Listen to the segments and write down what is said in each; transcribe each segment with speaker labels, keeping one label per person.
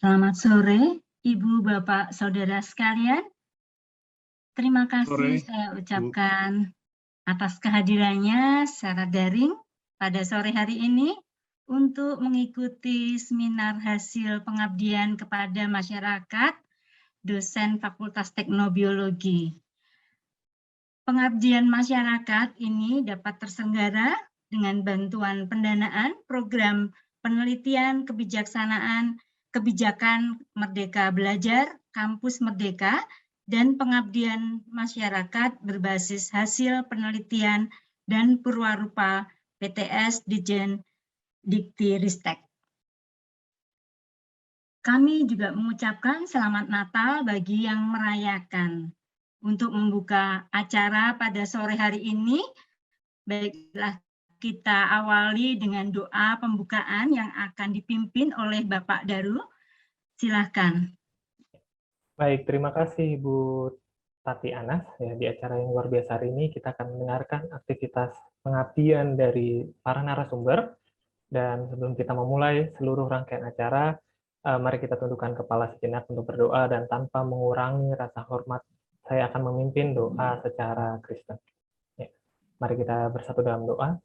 Speaker 1: Selamat sore, Ibu, Bapak, Saudara sekalian. Terima kasih saya ucapkan atas kehadirannya secara daring pada sore hari ini untuk mengikuti seminar hasil pengabdian kepada masyarakat dosen Fakultas Teknobiologi. Pengabdian masyarakat ini dapat terselenggara dengan bantuan pendanaan program penelitian kebijakan Merdeka Belajar, Kampus Merdeka, dan pengabdian masyarakat berbasis hasil penelitian dan purwarupa PTS Ditjen Dikti-Ristek. Kami juga mengucapkan selamat Natal bagi yang merayakan. Untuk membuka acara pada sore hari ini, baiklah kita awali dengan doa pembukaan yang akan dipimpin oleh Bapak Daru. Silahkan.
Speaker 2: Baik, terima kasih Ibu Tati Anas. Ya, di acara yang luar biasa hari ini kita akan mendengarkan aktivitas pengabdian dari para narasumber. Dan sebelum kita memulai seluruh rangkaian acara, mari kita tundukkan kepala sejenak untuk berdoa, dan tanpa mengurangi rasa hormat, saya akan memimpin doa secara Kristen. Ya, mari kita bersatu dalam doa.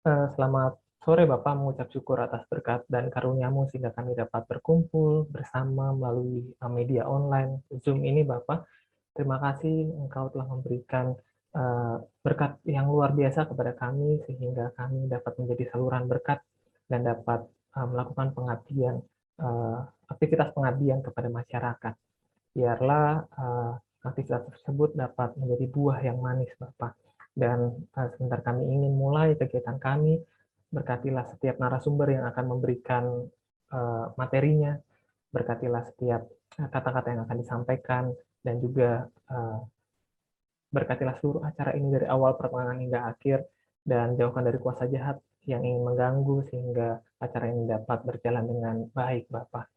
Speaker 2: Selamat sore Bapak, mengucap syukur atas berkat dan karunia-Mu sehingga kami dapat berkumpul bersama melalui media online Zoom ini Bapak. Terima kasih Engkau telah memberikan berkat yang luar biasa kepada kami sehingga kami dapat menjadi saluran berkat dan dapat melakukan pengabdian, aktivitas pengabdian kepada masyarakat. Biarlah aktivitas tersebut dapat menjadi buah yang manis Bapak. Dan sebentar kami ingin mulai kegiatan kami, berkatilah setiap narasumber yang akan memberikan materinya, berkatilah setiap kata-kata yang akan disampaikan, dan juga berkatilah seluruh acara ini dari awal pertengahan hingga akhir, dan jauhkan dari kuasa jahat yang ingin mengganggu sehingga acara ini dapat berjalan dengan baik Bapak.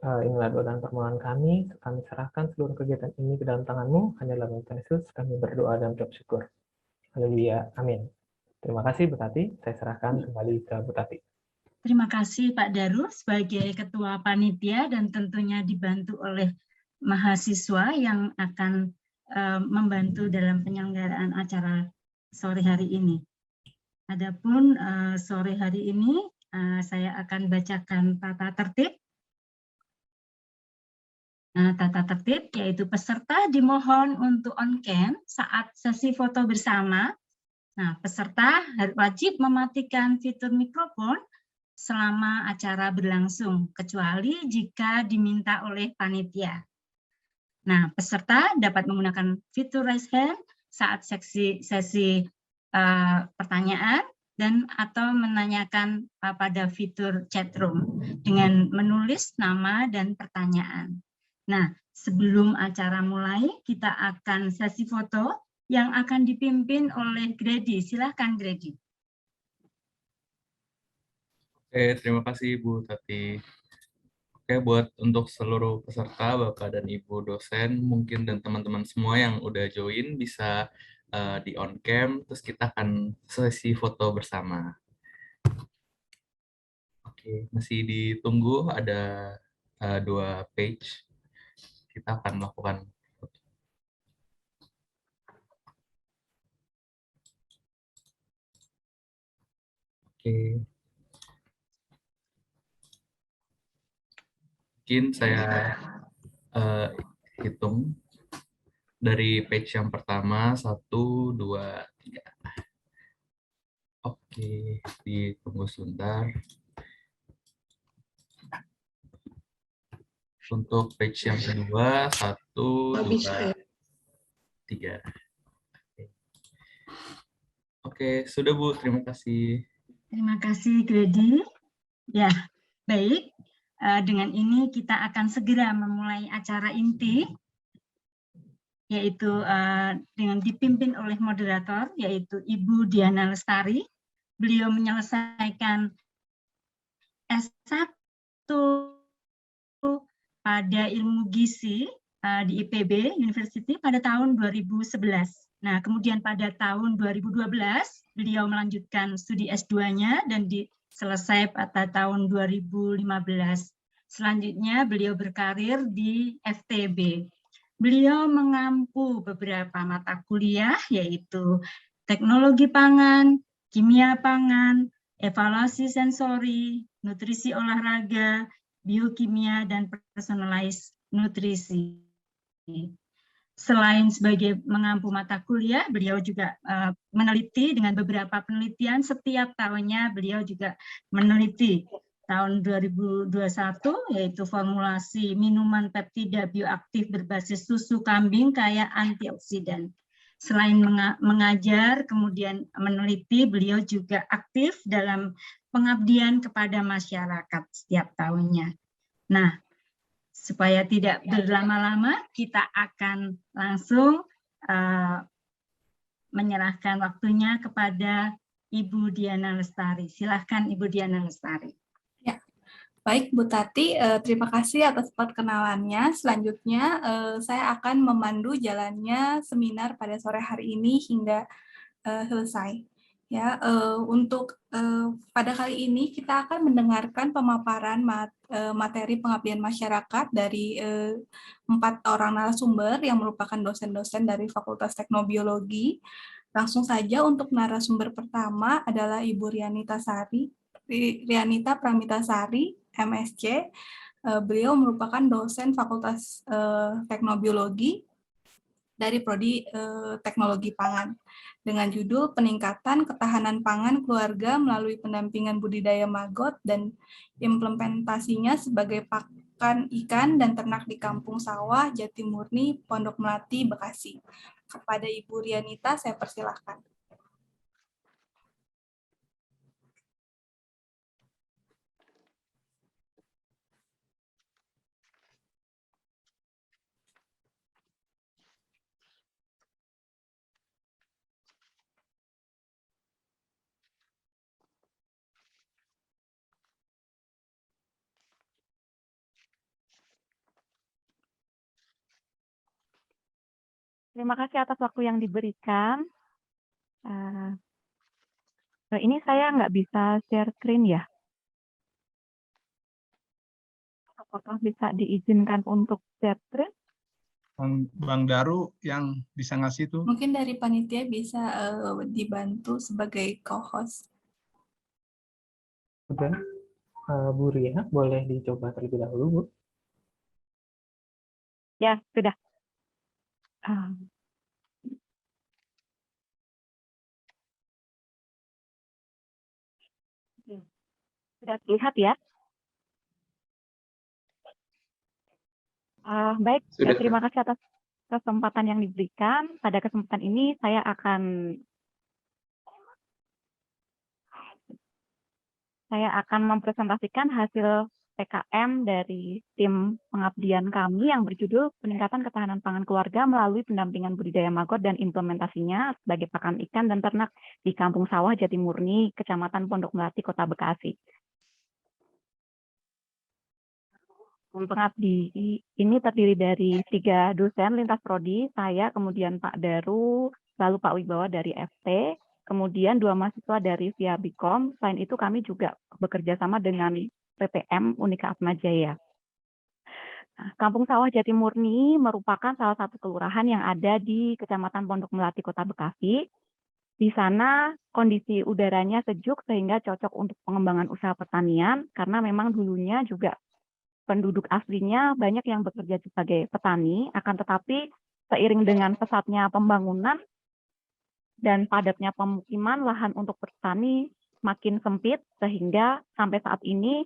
Speaker 2: Inilah doa dan permohonan kami serahkan seluruh kegiatan ini ke dalam tangan-Mu, hanya dalam nama Yesus kami berdoa dan mengucap syukur. Haleluya, amin. Terima kasih Bu Tati, saya serahkan kembali ke Bu Tati.
Speaker 1: Terima kasih Pak Daru sebagai Ketua Panitia dan tentunya dibantu oleh mahasiswa yang akan membantu dalam penyelenggaraan acara sore hari ini. Adapun sore hari ini saya akan bacakan tata tertib. Tata tertib yaitu peserta dimohon untuk on-cam saat sesi foto bersama. Nah, peserta wajib mematikan fitur mikrofon selama acara berlangsung, kecuali jika diminta oleh panitia. Nah, peserta dapat menggunakan fitur raise hand saat sesi pertanyaan dan atau menanyakan pada fitur chat room dengan menulis nama dan pertanyaan. Nah, sebelum acara mulai, kita akan sesi foto yang akan dipimpin oleh Grady. Silahkan, Grady.
Speaker 3: Oke, terima kasih Bu Tati. Oke, buat untuk seluruh peserta, Bapak dan Ibu dosen, mungkin dan teman-teman semua yang udah join bisa di on cam, terus kita akan sesi foto bersama. Oke, masih ditunggu, ada 2 page. Kita akan melakukan foto. Oke. Mungkin saya hitung dari page yang pertama, 1, 2, 3. Oke, ditunggu sebentar. Untuk page yang kedua, 1, 2, 3. Oke, sudah Bu, terima kasih.
Speaker 1: Terima kasih, Grady. Ya, baik. Dengan ini kita akan segera memulai acara inti, yaitu dengan dipimpin oleh moderator, yaitu Ibu Diana Lestari. Beliau menyelesaikan S1 pada ilmu gizi di IPB University pada tahun 2011. Nah, kemudian pada tahun 2012 beliau melanjutkan studi S2-nya dan selesai pada tahun 2015. Selanjutnya beliau berkarir di FTB. Beliau mengampu beberapa mata kuliah yaitu teknologi pangan, kimia pangan, evaluasi sensori, nutrisi olahraga, biokimia, dan personalized nutrisi. Selain sebagai mengampu mata kuliah, beliau juga meneliti dengan beberapa penelitian. Setiap tahunnya beliau juga meneliti. Tahun 2021 yaitu formulasi minuman peptida bioaktif berbasis susu kambing kaya antioksidan. Selain mengajar, kemudian meneliti, beliau juga aktif dalam pengabdian kepada masyarakat setiap tahunnya. Nah, supaya tidak berlama-lama, kita akan langsung menyerahkan waktunya kepada Ibu Diana Lestari. Silakan Ibu Diana Lestari.
Speaker 4: Ya, baik Bu Tati, terima kasih atas perkenalannya. Selanjutnya saya akan memandu jalannya seminar pada sore hari ini hingga selesai. Ya, untuk pada kali ini kita akan mendengarkan pemaparan materi pengabdian masyarakat dari 4 orang narasumber yang merupakan dosen-dosen dari Fakultas Teknobiologi. Langsung saja untuk narasumber pertama adalah Ibu Rianita Pramitasari, MSc. Beliau merupakan dosen Fakultas Teknobiologi dari Prodi Teknologi Pangan dengan judul Peningkatan Ketahanan Pangan Keluarga melalui Pendampingan Budidaya Maggot dan Implementasinya sebagai Pakan Ikan dan Ternak di Kampung Sawah, Jatimurni, Pondok Melati, Bekasi. Kepada Ibu Rianita, saya persilahkan.
Speaker 5: Terima kasih atas waktu yang diberikan. Ini saya nggak bisa share screen ya? Apakah bisa diizinkan untuk share screen?
Speaker 6: Bang Daru yang bisa ngasih itu.
Speaker 4: Mungkin dari panitia bisa dibantu sebagai co-host.
Speaker 2: Oke, Bu Ria, boleh dicoba terlebih dahulu, Bu?
Speaker 5: Ya, sudah. Sudah terlihat ya? Baik, terima kasih atas kesempatan yang diberikan. Pada kesempatan ini saya akan mempresentasikan hasil PKM dari tim pengabdian kami yang berjudul Peningkatan Ketahanan Pangan Keluarga melalui Pendampingan Budidaya Maggot dan Implementasinya sebagai Pakan Ikan dan Ternak di Kampung Sawah Jatimurni, Kecamatan Pondok Melati, Kota Bekasi. Tim pengabdi ini terdiri dari 3 dosen lintas prodi, saya, kemudian Pak Daru, lalu Pak Wibawa dari FT, kemudian 2 mahasiswa dari via Bikom. Selain itu kami juga bekerja sama dengan PPM Unika Atmajaya. Kampung Sawah Jatimurni merupakan salah satu kelurahan yang ada di Kecamatan Pondok Melati, Kota Bekasi. Di sana kondisi udaranya sejuk sehingga cocok untuk pengembangan usaha pertanian karena memang dulunya juga penduduk aslinya banyak yang bekerja sebagai petani, akan tetapi seiring dengan pesatnya pembangunan dan padatnya pemukiman, lahan untuk bertani makin sempit sehingga sampai saat ini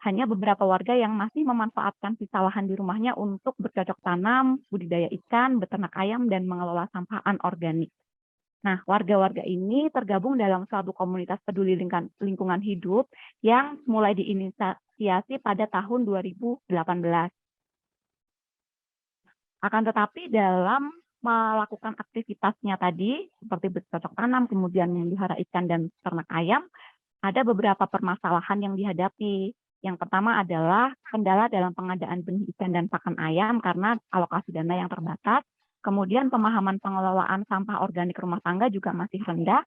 Speaker 5: hanya beberapa warga yang masih memanfaatkan sisa lahan di rumahnya untuk bercocok tanam, budidaya ikan, beternak ayam, dan mengelola sampah anorganik. Nah, warga-warga ini tergabung dalam suatu komunitas peduli lingkungan hidup yang mulai diinisiasi pada tahun 2018. Akan tetapi dalam melakukan aktivitasnya tadi, seperti bercocok tanam, kemudian memelihara ikan dan ternak ayam, ada beberapa permasalahan yang dihadapi. Yang pertama adalah kendala dalam pengadaan benih ikan dan pakan ayam karena alokasi dana yang terbatas. Kemudian pemahaman pengelolaan sampah organik rumah tangga juga masih rendah.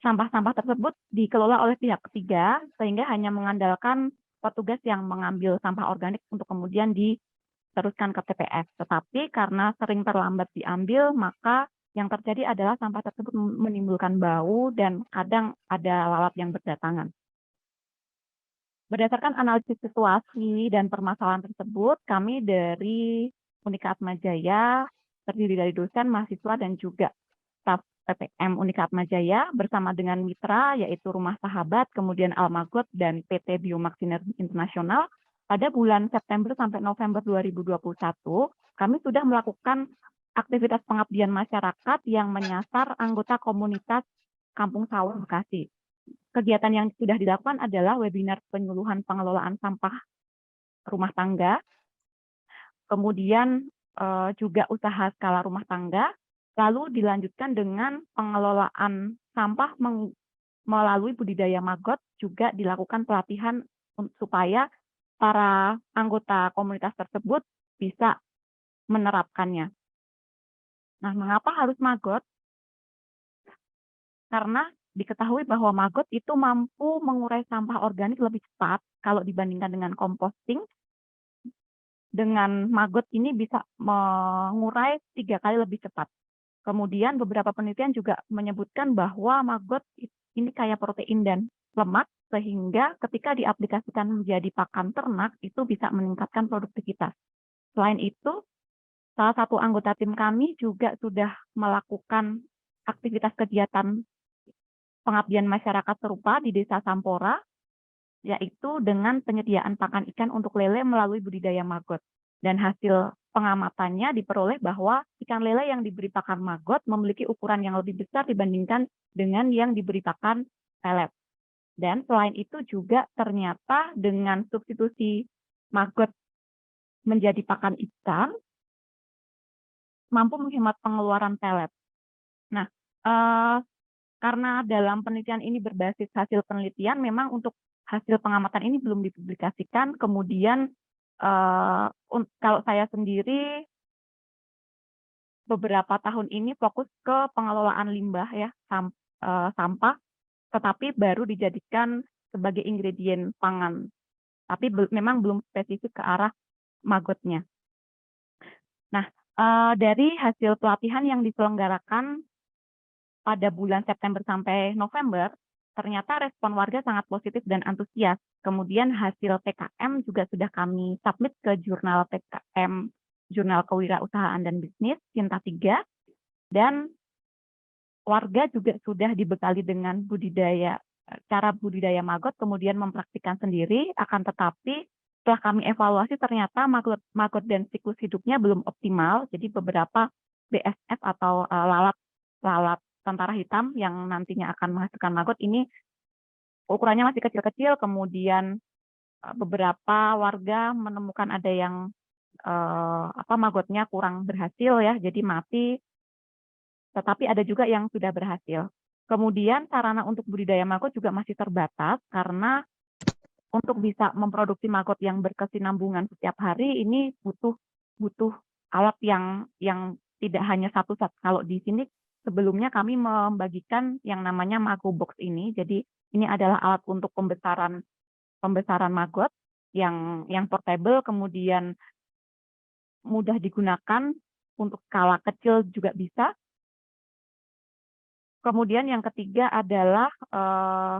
Speaker 5: Sampah-sampah tersebut dikelola oleh pihak ketiga sehingga hanya mengandalkan petugas yang mengambil sampah organik untuk kemudian diteruskan ke TPS. Tetapi karena sering terlambat diambil, maka yang terjadi adalah sampah tersebut menimbulkan bau dan kadang ada lalat yang berdatangan. Berdasarkan analisis situasi dan permasalahan tersebut, kami dari Unika Atmajaya terdiri dari dosen, mahasiswa, dan juga staf PPM Unika Atmajaya bersama dengan mitra yaitu Rumah Sahabat, kemudian Almagot, dan PT Biomax Sinergi Internasional. Pada bulan September sampai November 2021, kami sudah melakukan aktivitas pengabdian masyarakat yang menyasar anggota komunitas Kampung Sawah Bekasi. Kegiatan yang sudah dilakukan adalah webinar penyuluhan pengelolaan sampah rumah tangga, kemudian juga usaha skala rumah tangga, lalu dilanjutkan dengan pengelolaan sampah melalui budidaya maggot, juga dilakukan pelatihan supaya para anggota komunitas tersebut bisa menerapkannya. Nah, mengapa harus maggot? Karena diketahui bahwa maggot itu mampu mengurai sampah organik lebih cepat kalau dibandingkan dengan composting. Dengan maggot ini bisa mengurai 3 kali lebih cepat. Kemudian beberapa penelitian juga menyebutkan bahwa maggot ini kaya protein dan lemak, sehingga ketika diaplikasikan menjadi pakan ternak itu bisa meningkatkan produktivitas. Selain itu, salah satu anggota tim kami juga sudah melakukan aktivitas kegiatan pengabdian masyarakat serupa di Desa Sampora, yaitu dengan penyediaan pakan ikan untuk lele melalui budidaya maggot. Dan hasil pengamatannya diperoleh bahwa ikan lele yang diberi pakan maggot memiliki ukuran yang lebih besar dibandingkan dengan yang diberi pakan pelet. Dan selain itu juga ternyata dengan substitusi maggot menjadi pakan ikan, mampu menghemat pengeluaran pelet. Nah, karena dalam penelitian ini berbasis hasil penelitian, memang untuk hasil pengamatan ini belum dipublikasikan. Kemudian kalau saya sendiri beberapa tahun ini fokus ke pengelolaan limbah ya, sampah, tetapi baru dijadikan sebagai ingredient pangan. Tapi memang belum spesifik ke arah maggotnya. Nah, dari hasil pelatihan yang diselenggarakan pada bulan September sampai November, ternyata respon warga sangat positif dan antusias. Kemudian hasil PKM juga sudah kami submit ke jurnal PKM, Jurnal Kewirausahaan dan Bisnis, Cinta 3, dan warga juga sudah dibekali dengan cara budidaya maggot, kemudian mempraktikkan sendiri, akan tetapi setelah kami evaluasi ternyata maggot dan siklus hidupnya belum optimal, jadi beberapa BSF atau lalat tentara hitam yang nantinya akan menghasilkan maggot ini ukurannya masih kecil-kecil, kemudian beberapa warga menemukan ada yang maggotnya kurang berhasil ya, jadi mati, tetapi ada juga yang sudah berhasil. Kemudian sarana untuk budidaya maggot juga masih terbatas karena untuk bisa memproduksi maggot yang berkesinambungan setiap hari ini butuh alat yang tidak hanya satu. Kalau di sini sebelumnya kami membagikan yang namanya Mago Box ini. Jadi ini adalah alat untuk pembesaran maggot yang portable, kemudian mudah digunakan untuk skala kecil juga bisa. Kemudian yang ketiga adalah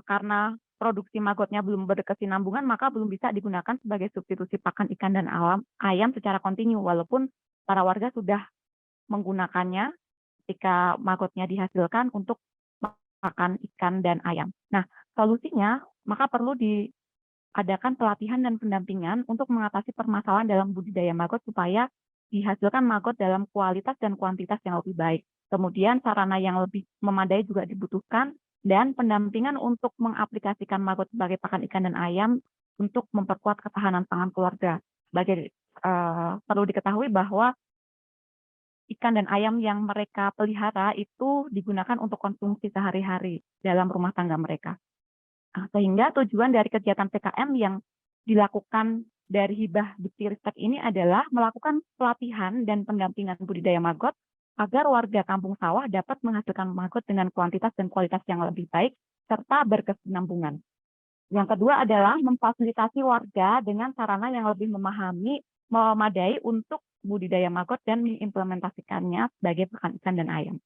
Speaker 5: karena produksi maggotnya belum berkesinambungan, maka belum bisa digunakan sebagai substitusi pakan ikan dan ayam secara kontinu, walaupun para warga sudah menggunakannya ketika maggotnya dihasilkan untuk pakan ikan dan ayam. Nah, solusinya maka perlu diadakan pelatihan dan pendampingan untuk mengatasi permasalahan dalam budidaya maggot supaya dihasilkan maggot dalam kualitas dan kuantitas yang lebih baik. Kemudian sarana yang lebih memadai juga dibutuhkan, dan pendampingan untuk mengaplikasikan maggot sebagai pakan ikan dan ayam untuk memperkuat ketahanan pangan keluarga. Perlu diketahui bahwa ikan dan ayam yang mereka pelihara itu digunakan untuk konsumsi sehari-hari dalam rumah tangga mereka. Sehingga tujuan dari kegiatan PKM yang dilakukan dari Hibah Diktiristek ini adalah melakukan pelatihan dan pendampingan budidaya maggot agar warga Kampung Sawah dapat menghasilkan maggot dengan kuantitas dan kualitas yang lebih baik serta berkesinambungan. Yang kedua adalah memfasilitasi warga dengan sarana yang lebih memadai untuk budidaya maggot dan mengimplementasikannya sebagai pakan ikan dan ayam.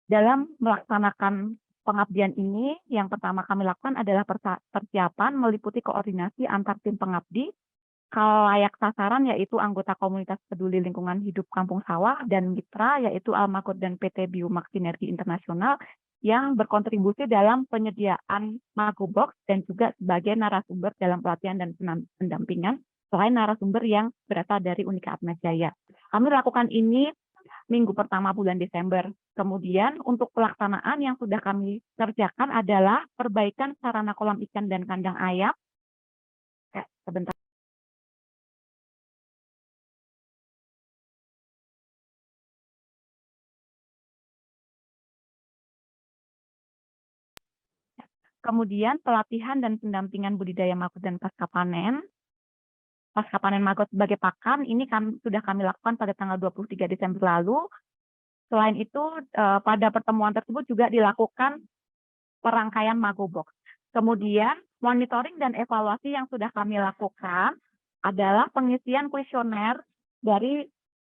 Speaker 5: Dalam melaksanakan pengabdian ini, yang pertama kami lakukan adalah persiapan meliputi koordinasi antar tim pengabdi, khalayak sasaran yaitu anggota komunitas peduli lingkungan hidup Kampung Sawah dan mitra yaitu Almaggot dan PT Biomax Sinergi Internasional yang berkontribusi dalam penyediaan Magobox dan juga sebagai narasumber dalam pelatihan dan pendampingan selain narasumber yang berasal dari Unika Atma Jaya. Kami lakukan ini minggu pertama bulan Desember. Kemudian untuk pelaksanaan yang sudah kami kerjakan adalah perbaikan sarana kolam ikan dan kandang ayam. Sebentar. Kemudian pelatihan dan pendampingan budidaya maggot dan pasca panen maggot sebagai pakan ini sudah kami lakukan pada tanggal 23 Desember lalu. Selain itu, pada pertemuan tersebut juga dilakukan perangkaian Magobox. Kemudian, monitoring dan evaluasi yang sudah kami lakukan adalah pengisian kuesioner dari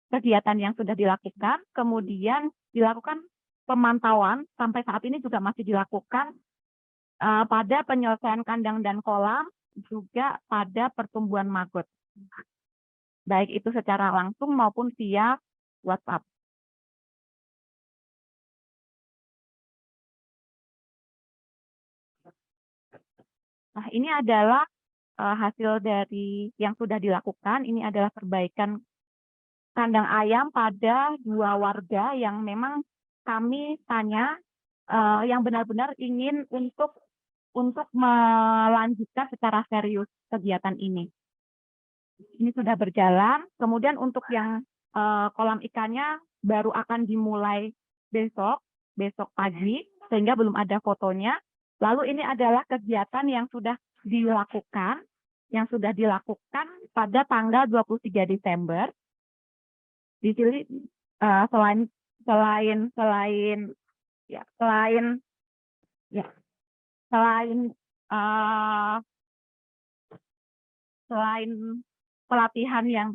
Speaker 5: kegiatan yang sudah dilakukan, kemudian dilakukan pemantauan, sampai saat ini juga masih dilakukan pada penyelesaian kandang dan kolam, juga pada pertumbuhan maggot. Baik itu secara langsung maupun via WhatsApp. Nah, ini adalah hasil dari yang sudah dilakukan. Ini adalah perbaikan kandang ayam pada 2 warga yang memang kami tanya yang benar-benar ingin untuk melanjutkan secara serius kegiatan ini. Ini sudah berjalan. Kemudian untuk yang kolam ikannya baru akan dimulai besok pagi, sehingga belum ada fotonya. Lalu ini adalah kegiatan yang sudah dilakukan pada tanggal 23 Desember. Di sini selain pelatihan yang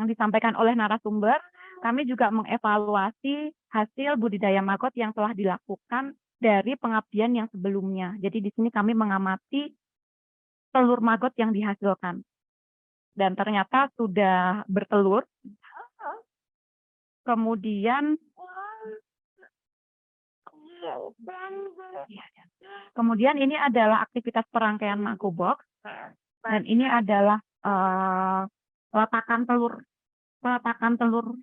Speaker 5: disampaikan oleh narasumber, kami juga mengevaluasi hasil budidaya maggot yang telah dilakukan dari pengabdian yang sebelumnya. Jadi di sini kami mengamati telur maggot yang dihasilkan. Dan ternyata sudah bertelur. Kemudian ini adalah aktivitas perangkaian Magobox. Dan ini adalah peletakan telur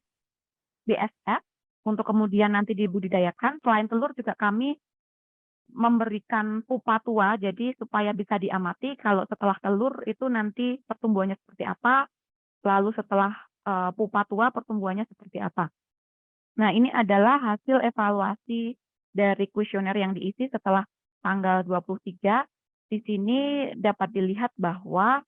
Speaker 5: BSF untuk kemudian nanti dibudidayakan. Selain telur juga kami memberikan pupa tua, jadi supaya bisa diamati kalau setelah telur itu nanti pertumbuhannya seperti apa, lalu setelah pupa tua pertumbuhannya seperti apa. Nah, ini adalah hasil evaluasi dari kuesioner yang diisi setelah tanggal 23. Di sini dapat dilihat bahwa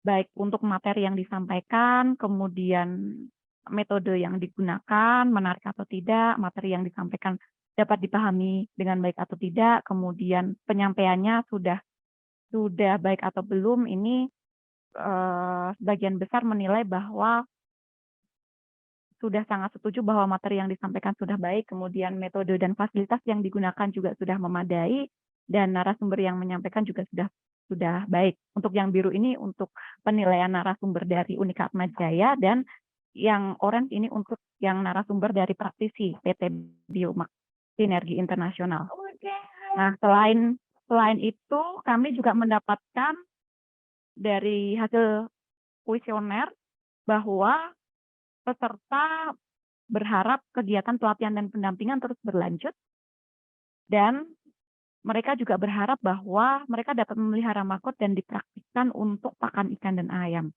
Speaker 5: baik untuk materi yang disampaikan, kemudian metode yang digunakan, menarik atau tidak, materi yang disampaikan dapat dipahami dengan baik atau tidak, kemudian penyampaiannya sudah baik atau belum, ini sebagian besar menilai bahwa sudah sangat setuju bahwa materi yang disampaikan sudah baik, kemudian metode dan fasilitas yang digunakan juga sudah memadai, dan narasumber yang menyampaikan juga sudah baik. Untuk yang biru ini untuk penilaian narasumber dari Unika Atma Jaya, dan yang orange ini untuk yang narasumber dari praktisi PT Biomax Sinergi Internasional. Nah, selain itu, kami juga mendapatkan dari hasil kuesioner bahwa peserta berharap kegiatan pelatihan dan pendampingan terus berlanjut, dan mereka juga berharap bahwa mereka dapat memelihara maggot dan dipraktikkan untuk pakan ikan dan ayam.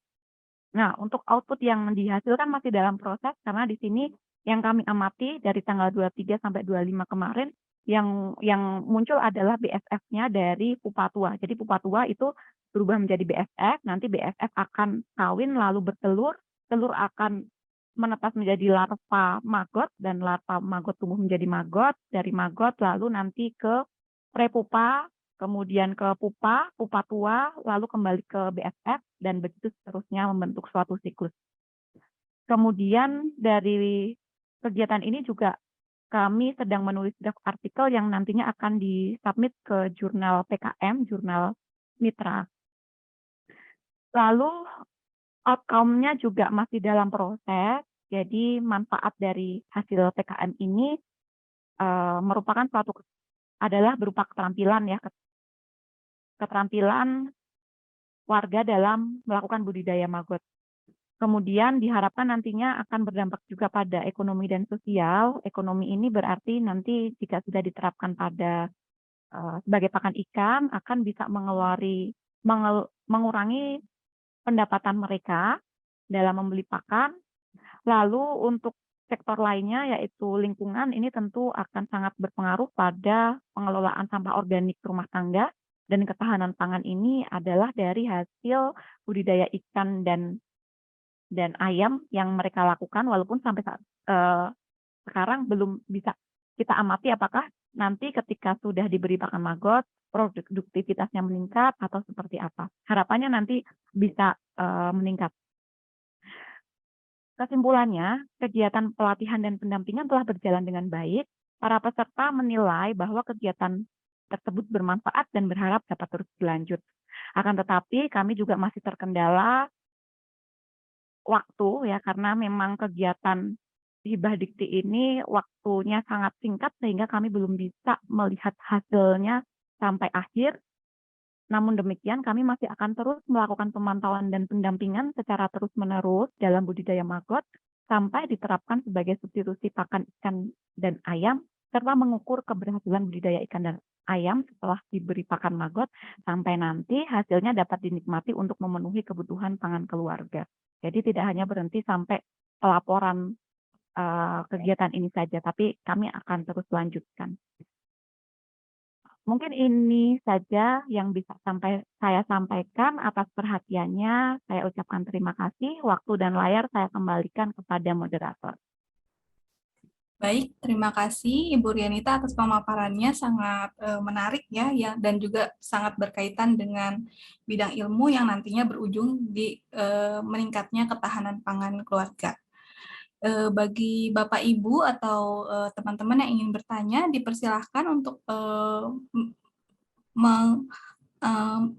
Speaker 5: Nah, untuk output yang dihasilkan masih dalam proses, karena di sini yang kami amati dari tanggal 23 sampai 25 kemarin, yang muncul adalah BSF-nya dari pupa tua. Jadi pupa tua itu berubah menjadi BSF, nanti BSF akan kawin lalu bertelur, telur akan menetas menjadi larva maggot dan larva maggot tumbuh menjadi maggot, dari maggot lalu nanti ke prepupa, kemudian ke pupa, pupa tua, lalu kembali ke BFF dan begitu seterusnya membentuk suatu siklus. Kemudian dari kegiatan ini juga kami sedang menulis draft artikel yang nantinya akan disubmit ke jurnal PKM, jurnal mitra. Lalu outcome-nya juga masih dalam proses, jadi manfaat dari hasil PKM ini merupakan adalah berupa keterampilan ya, keterampilan warga dalam melakukan budidaya maggot. Kemudian diharapkan nantinya akan berdampak juga pada ekonomi dan sosial. Ekonomi ini berarti nanti jika sudah diterapkan pada sebagai pakan ikan akan bisa mengurangi pendapatan mereka dalam membeli pakan. Lalu untuk sektor lainnya yaitu lingkungan ini tentu akan sangat berpengaruh pada pengelolaan sampah organik rumah tangga dan ketahanan pangan ini adalah dari hasil budidaya ikan dan ayam yang mereka lakukan walaupun sampai saat sekarang belum bisa kita amati apakah nanti ketika sudah diberi pakan maggot produktivitasnya meningkat atau seperti apa. Harapannya nanti bisa meningkat. Kesimpulannya, kegiatan pelatihan dan pendampingan telah berjalan dengan baik. Para peserta menilai bahwa kegiatan tersebut bermanfaat dan berharap dapat terus berlanjut. Akan tetapi kami juga masih terkendala waktu ya karena memang kegiatan hibah dikti ini waktunya sangat singkat sehingga kami belum bisa melihat hasilnya sampai akhir. Namun demikian kami masih akan terus melakukan pemantauan dan pendampingan secara terus-menerus dalam budidaya maggot sampai diterapkan sebagai substitusi pakan ikan dan ayam serta mengukur keberhasilan budidaya ikan dan ayam setelah diberi pakan maggot sampai nanti hasilnya dapat dinikmati untuk memenuhi kebutuhan pangan keluarga. Jadi tidak hanya berhenti sampai pelaporan kegiatan ini saja, tapi kami akan terus lanjutkan. Mungkin ini saja yang bisa saya sampaikan. Atas perhatiannya, saya ucapkan terima kasih. Waktu dan layar saya kembalikan kepada moderator.
Speaker 4: Baik, terima kasih Ibu Rianita atas pemaparannya sangat menarik ya, dan juga sangat berkaitan dengan bidang ilmu yang nantinya berujung di meningkatnya ketahanan pangan keluarga. Bagi Bapak Ibu atau teman-teman yang ingin bertanya, dipersilahkan untuk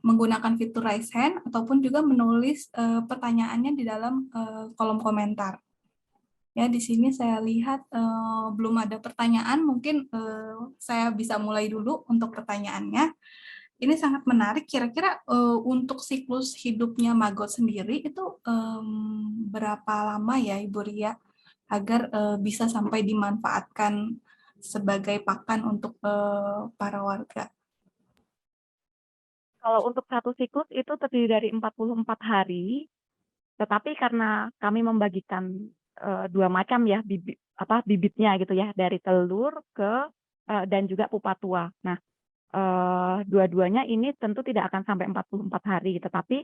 Speaker 4: menggunakan fitur raise hand ataupun juga menulis pertanyaannya di dalam kolom komentar. Ya, di sini saya lihat belum ada pertanyaan, mungkin saya bisa mulai dulu untuk pertanyaannya. Ini sangat menarik, kira-kira untuk siklus hidupnya maggot sendiri itu berapa lama ya Ibu Ria, agar bisa sampai dimanfaatkan sebagai pakan untuk para warga?
Speaker 5: Kalau untuk satu siklus itu terdiri dari 44 hari, tetapi karena kami membagikan dua macam ya bibitnya gitu ya, dari telur ke dan juga pupa tua. Nah, dua-duanya ini tentu tidak akan sampai 44 hari, tetapi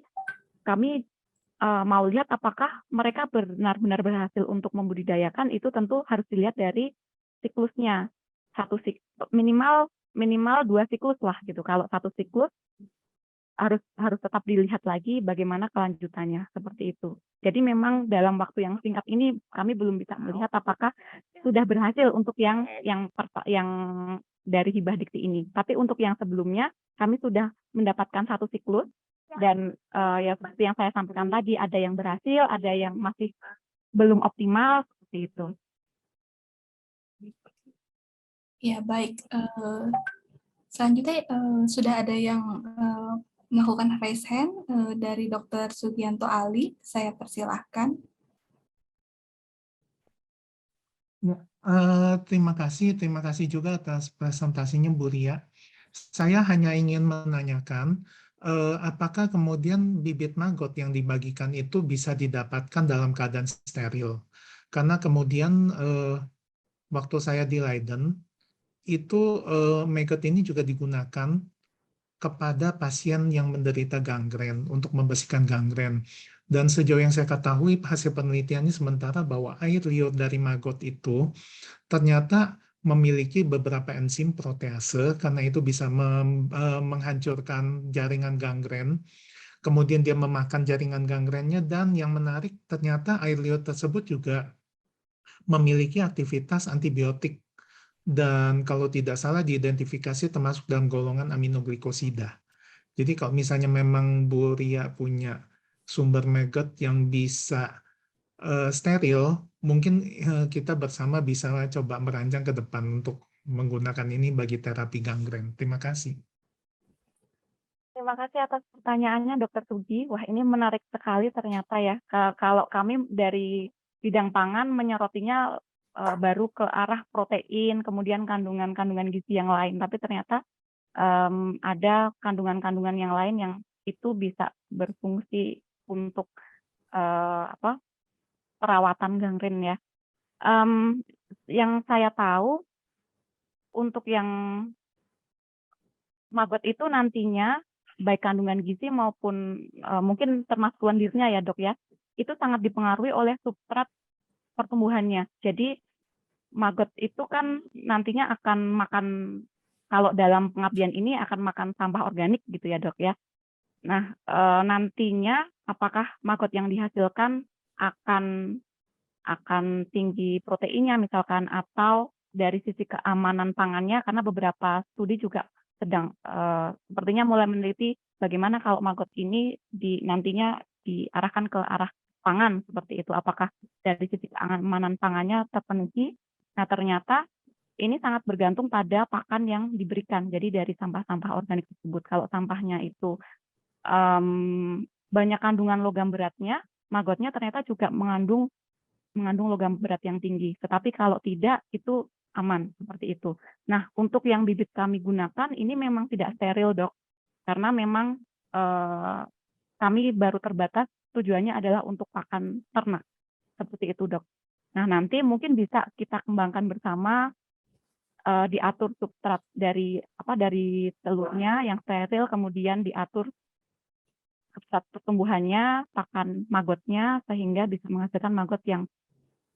Speaker 5: kami mau lihat apakah mereka benar-benar berhasil untuk membudidayakan, itu tentu harus dilihat dari siklusnya. Minimal 2 siklus lah gitu. Kalau satu siklus harus tetap dilihat lagi bagaimana kelanjutannya, seperti itu. Jadi memang dalam waktu yang singkat ini kami belum bisa melihat apakah sudah berhasil untuk yang dari hibah dikti ini. Tapi untuk yang sebelumnya kami sudah mendapatkan satu siklus dan ya seperti yang saya sampaikan tadi, ada yang berhasil, ada yang masih belum optimal, seperti itu.
Speaker 4: Ya, baik. Selanjutnya sudah ada yang melakukan raise hand dari Dr. Sugianto Ali. Saya persilahkan.
Speaker 7: Ya, terima kasih juga atas presentasinya Bu Ria. Saya hanya ingin menanyakan apakah kemudian bibit maggot yang dibagikan itu bisa didapatkan dalam keadaan steril? Karena kemudian waktu saya di Leiden itu maggot ini juga digunakan kepada pasien yang menderita gangren untuk membersihkan gangren. Dan sejauh yang saya ketahui, hasil penelitiannya sementara bahwa air liur dari maggot itu ternyata memiliki beberapa enzim protease, karena itu bisa menghancurkan jaringan gangren. Kemudian dia memakan jaringan gangrennya, dan yang menarik ternyata air liur tersebut juga memiliki aktivitas antibiotik. Dan kalau tidak salah diidentifikasi termasuk dalam golongan aminoglikosida. Jadi kalau misalnya memang Bu Ria punya sumber maggot yang bisa steril, mungkin kita bersama bisa coba merancang ke depan untuk menggunakan ini bagi terapi gangren. Terima kasih.
Speaker 5: Terima kasih atas pertanyaannya, Dr. Sugi. Wah, ini menarik sekali ternyata ya. Kalau kami dari bidang pangan menyerotinya baru ke arah protein, kemudian kandungan-kandungan gizi yang lain. Tapi ternyata ada kandungan-kandungan yang lain yang itu bisa berfungsi untuk perawatan gangren ya. Yang saya tahu untuk yang maggot itu nantinya baik kandungan gizi maupun mungkin termasuk lendirnya ya dok ya, itu sangat dipengaruhi oleh substrat pertumbuhannya. Jadi maggot itu kan nantinya akan makan, kalau dalam pengabdian ini akan makan sampah organik gitu ya dok ya. Nah nantinya apakah maggot yang dihasilkan akan tinggi proteinnya misalkan, atau dari sisi keamanan pangannya, karena beberapa studi juga sedang sepertinya mulai meneliti bagaimana kalau maggot ini nantinya diarahkan ke arah pangan seperti itu, apakah dari sisi keamanan pangannya terpenuhi. Nah ternyata ini sangat bergantung pada pakan yang diberikan, jadi dari sampah-sampah organik tersebut. Kalau sampahnya itu banyak kandungan logam beratnya, maggotnya ternyata juga mengandung logam berat yang tinggi. Tetapi kalau tidak, itu aman seperti itu. Nah, untuk yang bibit kami gunakan ini memang tidak steril, dok, karena memang kami baru terbatas, tujuannya adalah untuk pakan ternak seperti itu, dok. Nah, nanti mungkin bisa kita kembangkan bersama, diatur substrat dari telurnya yang steril, kemudian diatur substrat pertumbuhannya, pakan maggotnya, sehingga bisa menghasilkan maggot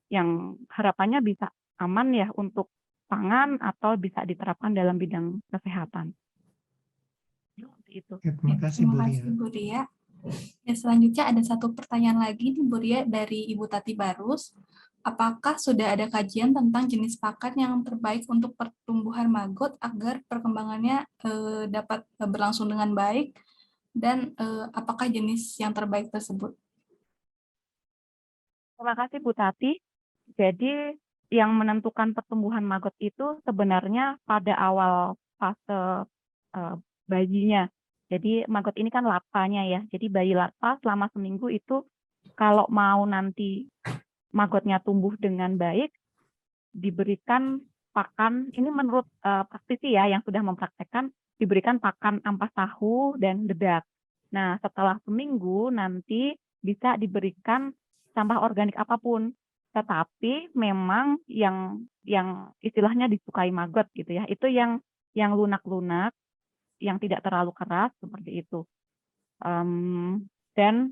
Speaker 5: yang harapannya bisa aman ya untuk pangan atau bisa diterapkan dalam bidang kesehatan. Itu.
Speaker 7: Terima kasih
Speaker 4: Bu Ria. Ya, selanjutnya ada satu pertanyaan lagi nih Bu Ria dari Ibu Tati Barus. Apakah sudah ada kajian tentang jenis pakan yang terbaik untuk pertumbuhan maggot agar perkembangannya dapat berlangsung dengan baik, dan apakah jenis yang terbaik tersebut?
Speaker 5: Terima kasih Bu Tati. Jadi yang menentukan pertumbuhan maggot itu sebenarnya pada awal fase bayinya. Jadi maggot ini kan larvanya ya. Jadi bayi larva selama seminggu itu kalau mau nanti maggotnya tumbuh dengan baik, diberikan pakan, ini menurut praktisi ya yang sudah mempraktekkan, diberikan pakan ampas tahu dan dedak. Nah, setelah seminggu nanti bisa diberikan sampah organik apapun. Tetapi memang yang istilahnya disukai maggot gitu ya, itu yang lunak-lunak, yang tidak terlalu keras seperti itu. Dan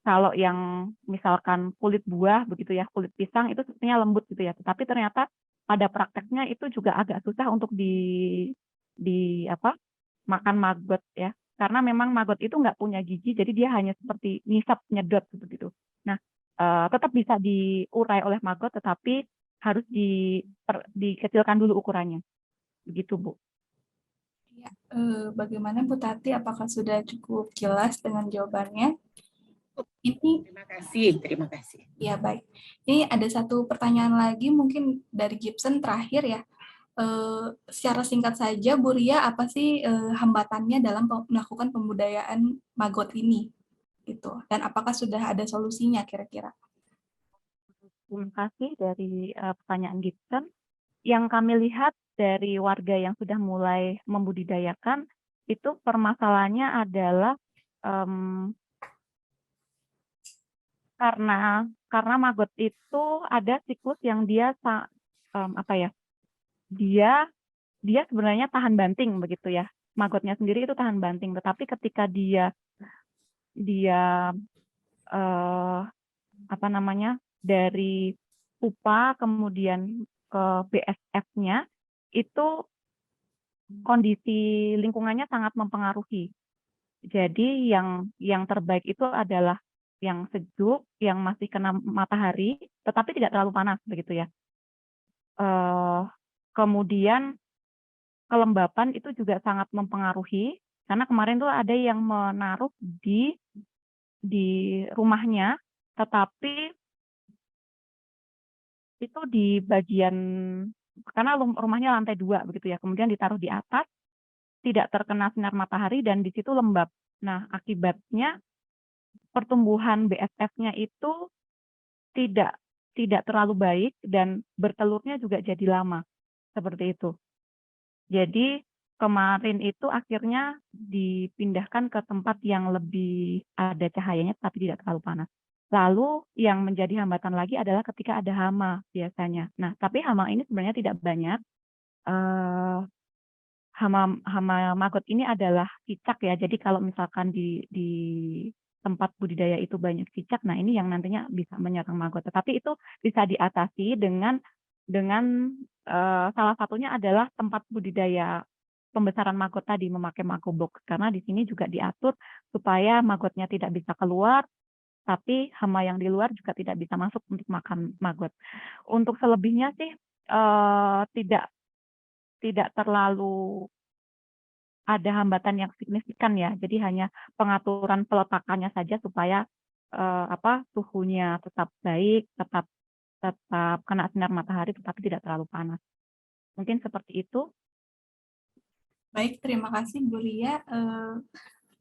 Speaker 5: kalau yang misalkan kulit buah begitu ya, kulit pisang itu sepertinya lembut gitu ya. Tetapi ternyata pada prakteknya itu juga agak susah untuk makan maggot ya. Karena memang maggot itu nggak punya gigi, jadi dia hanya seperti ngisap, nyedot seperti itu. Nah, tetap bisa diurai oleh maggot, tetapi harus dikecilkan dulu ukurannya. Begitu, Bu.
Speaker 4: Ya, bagaimana Bu Tati? Apakah sudah cukup jelas dengan jawabannya? Ini
Speaker 8: terima kasih.
Speaker 4: Ya, baik. Ini ada satu pertanyaan lagi mungkin dari Gibson terakhir ya. Secara singkat saja, Bu Ria, apa sih hambatannya dalam melakukan pembudayaan maggot ini? Gitu. Dan apakah sudah ada solusinya kira-kira?
Speaker 5: Terima kasih dari pertanyaan Gibson. Yang kami lihat dari warga yang sudah mulai membudidayakan, itu permasalahannya adalah karena maggot itu ada siklus yang dia sebenarnya tahan banting begitu ya. Maggotnya sendiri itu tahan banting, tetapi ketika dia dia apa namanya, dari pupa kemudian ke BSF-nya, itu kondisi lingkungannya sangat mempengaruhi. Jadi yang terbaik itu adalah yang sejuk, yang masih kena matahari, tetapi tidak terlalu panas begitu ya. Kemudian kelembapan itu juga sangat mempengaruhi, karena kemarin tuh ada yang menaruh di rumahnya, tetapi itu di bagian, karena rumahnya lantai 2 begitu ya, kemudian ditaruh di atas, tidak terkena sinar matahari dan di situ lembab. Nah, akibatnya pertumbuhan BSF-nya itu tidak terlalu baik dan bertelurnya juga jadi lama. Seperti itu. Jadi kemarin itu akhirnya dipindahkan ke tempat yang lebih ada cahayanya tapi tidak terlalu panas. Lalu yang menjadi hambatan lagi adalah ketika ada hama biasanya. Nah, tapi hama ini sebenarnya tidak banyak. Hama maggot ini adalah cicak ya. Jadi kalau misalkan di tempat budidaya itu banyak cicak, nah ini yang nantinya bisa menyerang maggot. Tetapi itu bisa diatasi dengan salah satunya adalah tempat budidaya pembesaran maggot tadi, memakai maggot box, karena di sini juga diatur supaya maggotnya tidak bisa keluar, tapi hama yang di luar juga tidak bisa masuk untuk makan maggot. Untuk selebihnya sih tidak terlalu ada hambatan yang signifikan ya, jadi hanya pengaturan peletakannya saja supaya suhunya tetap baik, tetap kena sinar matahari tetapi tidak terlalu panas. Mungkin seperti itu.
Speaker 4: Baik, terima kasih Bu Lia.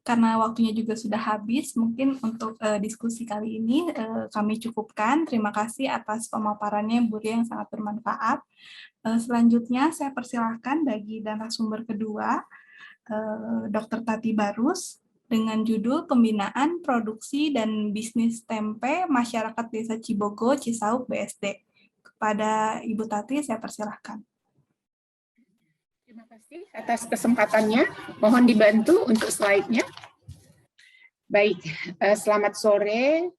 Speaker 4: Karena waktunya juga sudah habis, mungkin untuk diskusi kali ini kami cukupkan. Terima kasih atas pemaparannya Bu Lia yang sangat bermanfaat. Selanjutnya saya persilahkan bagi narasumber kedua, Dr. Tati Barus, dengan judul Pembinaan Produksi dan Bisnis Tempe Masyarakat Desa Cibogo, Cisauk, BSD. Kepada Ibu Tati, saya persilahkan.
Speaker 8: Terima kasih atas kesempatannya. Mohon dibantu untuk slide-nya. Baik, selamat sore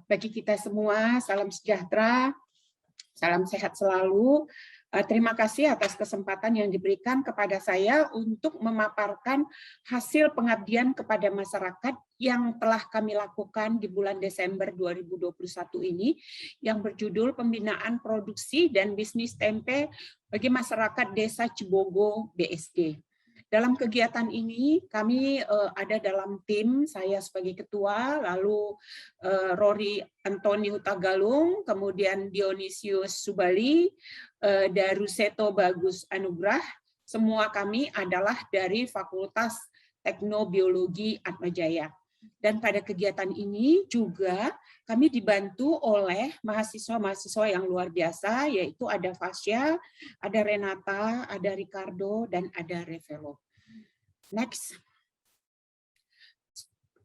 Speaker 8: bagi kita semua. Salam sejahtera, salam sehat selalu. Terima kasih atas kesempatan yang diberikan kepada saya untuk memaparkan hasil pengabdian kepada masyarakat yang telah kami lakukan di bulan Desember 2021 ini, yang berjudul Pembinaan Produksi dan Bisnis Tempe bagi Masyarakat Desa Cibogo, BSD. Dalam kegiatan ini kami ada dalam tim, saya sebagai ketua, lalu Rory Antoni Hutagalung, kemudian Dionysius Subali, Daruseto Bagus Anugrah, semua kami adalah dari Fakultas Teknobiologi Atmajaya. Dan pada kegiatan ini juga kami dibantu oleh mahasiswa-mahasiswa yang luar biasa, yaitu ada Fasya, ada Renata, ada Ricardo, dan ada Revelo. Next.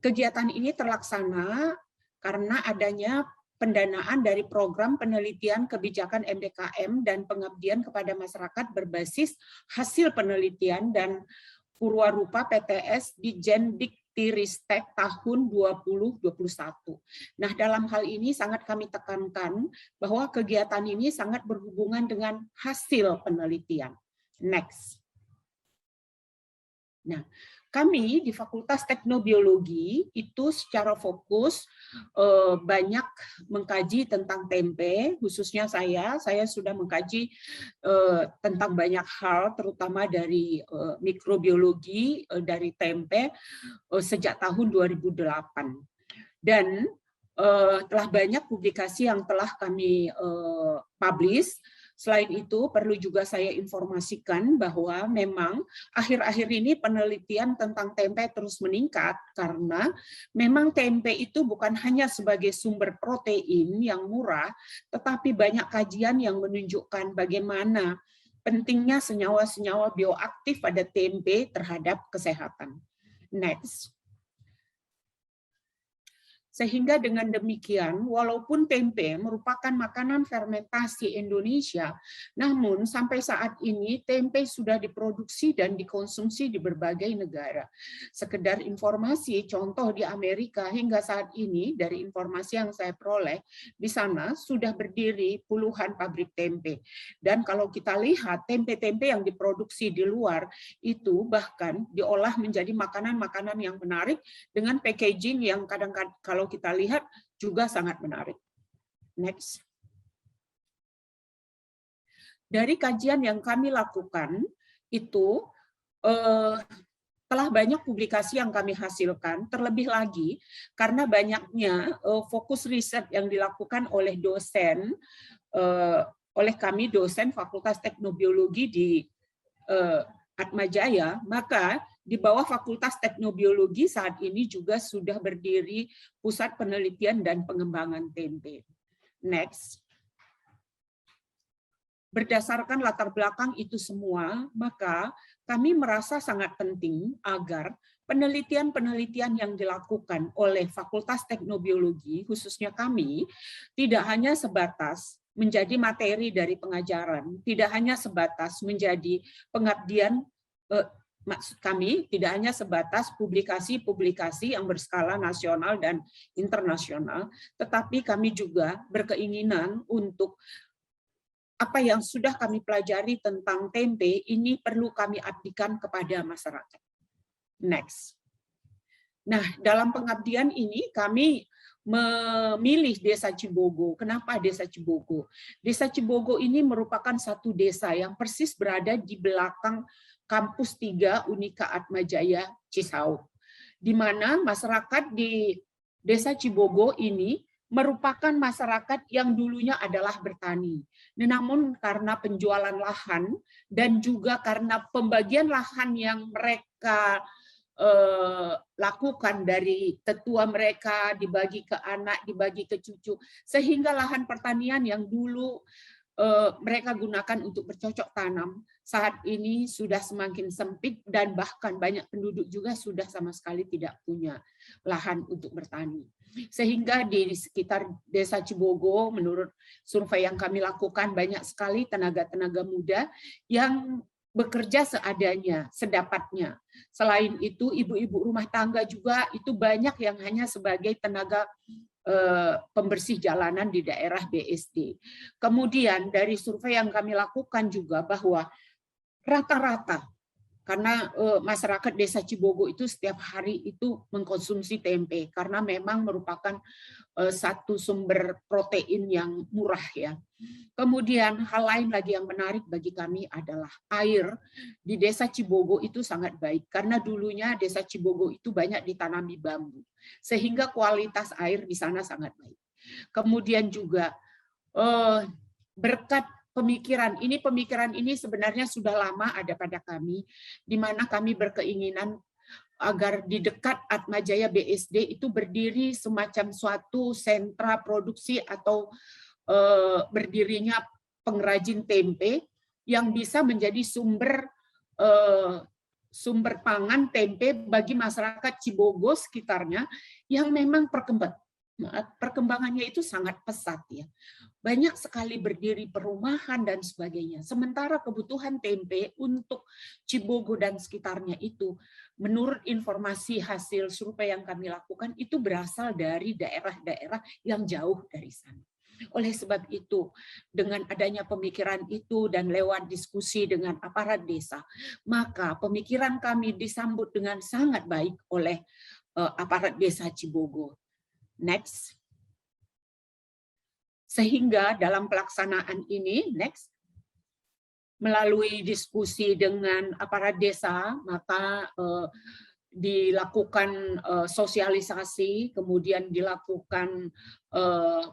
Speaker 8: Kegiatan ini terlaksana karena adanya pendanaan dari program penelitian kebijakan MDKM dan pengabdian kepada masyarakat berbasis hasil penelitian dan purwarupa PTS di Jendiktiristek tahun 2021. Nah, dalam hal ini sangat kami tekankan bahwa kegiatan ini sangat berhubungan dengan hasil penelitian. Next. Nah, kami di Fakultas Teknobiologi itu secara fokus banyak mengkaji tentang tempe, khususnya saya sudah mengkaji tentang banyak hal, terutama dari mikrobiologi dari tempe sejak tahun 2008. Dan telah banyak publikasi yang telah kami publish. Selain itu, perlu juga saya informasikan bahwa memang akhir-akhir ini penelitian tentang tempe terus meningkat karena memang tempe itu bukan hanya sebagai sumber protein yang murah, tetapi banyak kajian yang menunjukkan bagaimana pentingnya senyawa-senyawa bioaktif pada tempe terhadap kesehatan. Next. Sehingga dengan demikian, walaupun tempe merupakan makanan fermentasi Indonesia, namun sampai saat ini tempe sudah diproduksi dan dikonsumsi di berbagai negara. Sekedar informasi, contoh di Amerika hingga saat ini, dari informasi yang saya peroleh, di sana sudah berdiri puluhan pabrik tempe. Dan kalau kita lihat tempe-tempe yang diproduksi di luar, itu bahkan diolah menjadi makanan-makanan yang menarik dengan packaging yang kadang-kadang kalau kita lihat juga sangat menarik. Next. Dari kajian yang kami lakukan itu telah banyak publikasi yang kami hasilkan, terlebih lagi karena banyaknya fokus riset yang dilakukan oleh dosen, oleh kami dosen Fakultas Teknobiologi di Atmajaya, maka di bawah Fakultas Teknobiologi saat ini juga sudah berdiri Pusat Penelitian dan Pengembangan Tempe. Next. Berdasarkan latar belakang itu semua, maka kami merasa sangat penting agar penelitian-penelitian yang dilakukan oleh Fakultas Teknobiologi, khususnya kami, tidak hanya sebatas menjadi materi dari pengajaran, tidak hanya sebatas menjadi pengabdian, maksud kami tidak hanya sebatas publikasi-publikasi yang berskala nasional dan internasional, tetapi kami juga berkeinginan untuk apa yang sudah kami pelajari tentang tempe ini perlu kami abdikan kepada masyarakat. Next. Nah, dalam pengabdian ini kami memilih Desa Cibogo. Kenapa Desa Cibogo? Desa Cibogo ini merupakan satu desa yang persis berada di belakang Kampus 3 Unika Atmajaya Cisauk, di mana masyarakat di Desa Cibogo ini merupakan masyarakat yang dulunya adalah bertani. Namun karena penjualan lahan dan juga karena pembagian lahan yang mereka lakukan dari tetua mereka, dibagi ke anak, dibagi ke cucu, sehingga lahan pertanian yang dulu mereka gunakan untuk bercocok tanam saat ini sudah semakin sempit dan bahkan banyak penduduk juga sudah sama sekali tidak punya lahan untuk bertani. Sehingga di sekitar Desa Cibogo, menurut survei yang kami lakukan, banyak sekali tenaga-tenaga muda yang bekerja seadanya, sedapatnya. Selain itu, ibu-ibu rumah tangga juga itu banyak yang hanya sebagai tenaga pembersih jalanan di daerah BSD. Kemudian dari survei yang kami lakukan juga bahwa rata-rata, karena masyarakat Desa Cibogo itu setiap hari itu mengkonsumsi tempe, karena memang merupakan satu sumber protein yang murah ya. Kemudian hal lain lagi yang menarik bagi kami adalah air di Desa Cibogo itu sangat baik, karena dulunya Desa Cibogo itu banyak ditanami bambu, sehingga kualitas air di sana sangat baik. Kemudian juga berkat pemikiran ini sebenarnya sudah lama ada pada kami, di mana kami berkeinginan agar di dekat Atmajaya BSD itu berdiri semacam suatu sentra produksi atau berdirinya pengrajin tempe yang bisa menjadi sumber pangan tempe bagi masyarakat Cibogo sekitarnya yang memang perkembangannya itu sangat pesat ya. Banyak sekali berdiri perumahan dan sebagainya. Sementara kebutuhan tempe untuk Cibogo dan sekitarnya itu, menurut informasi hasil survei yang kami lakukan, itu berasal dari daerah-daerah yang jauh dari sana. Oleh sebab itu, dengan adanya pemikiran itu dan lewat diskusi dengan aparat desa, maka pemikiran kami disambut dengan sangat baik oleh aparat desa Cibogo. Next. Sehingga dalam pelaksanaan ini, next, melalui diskusi dengan aparat desa, maka dilakukan sosialisasi, kemudian dilakukan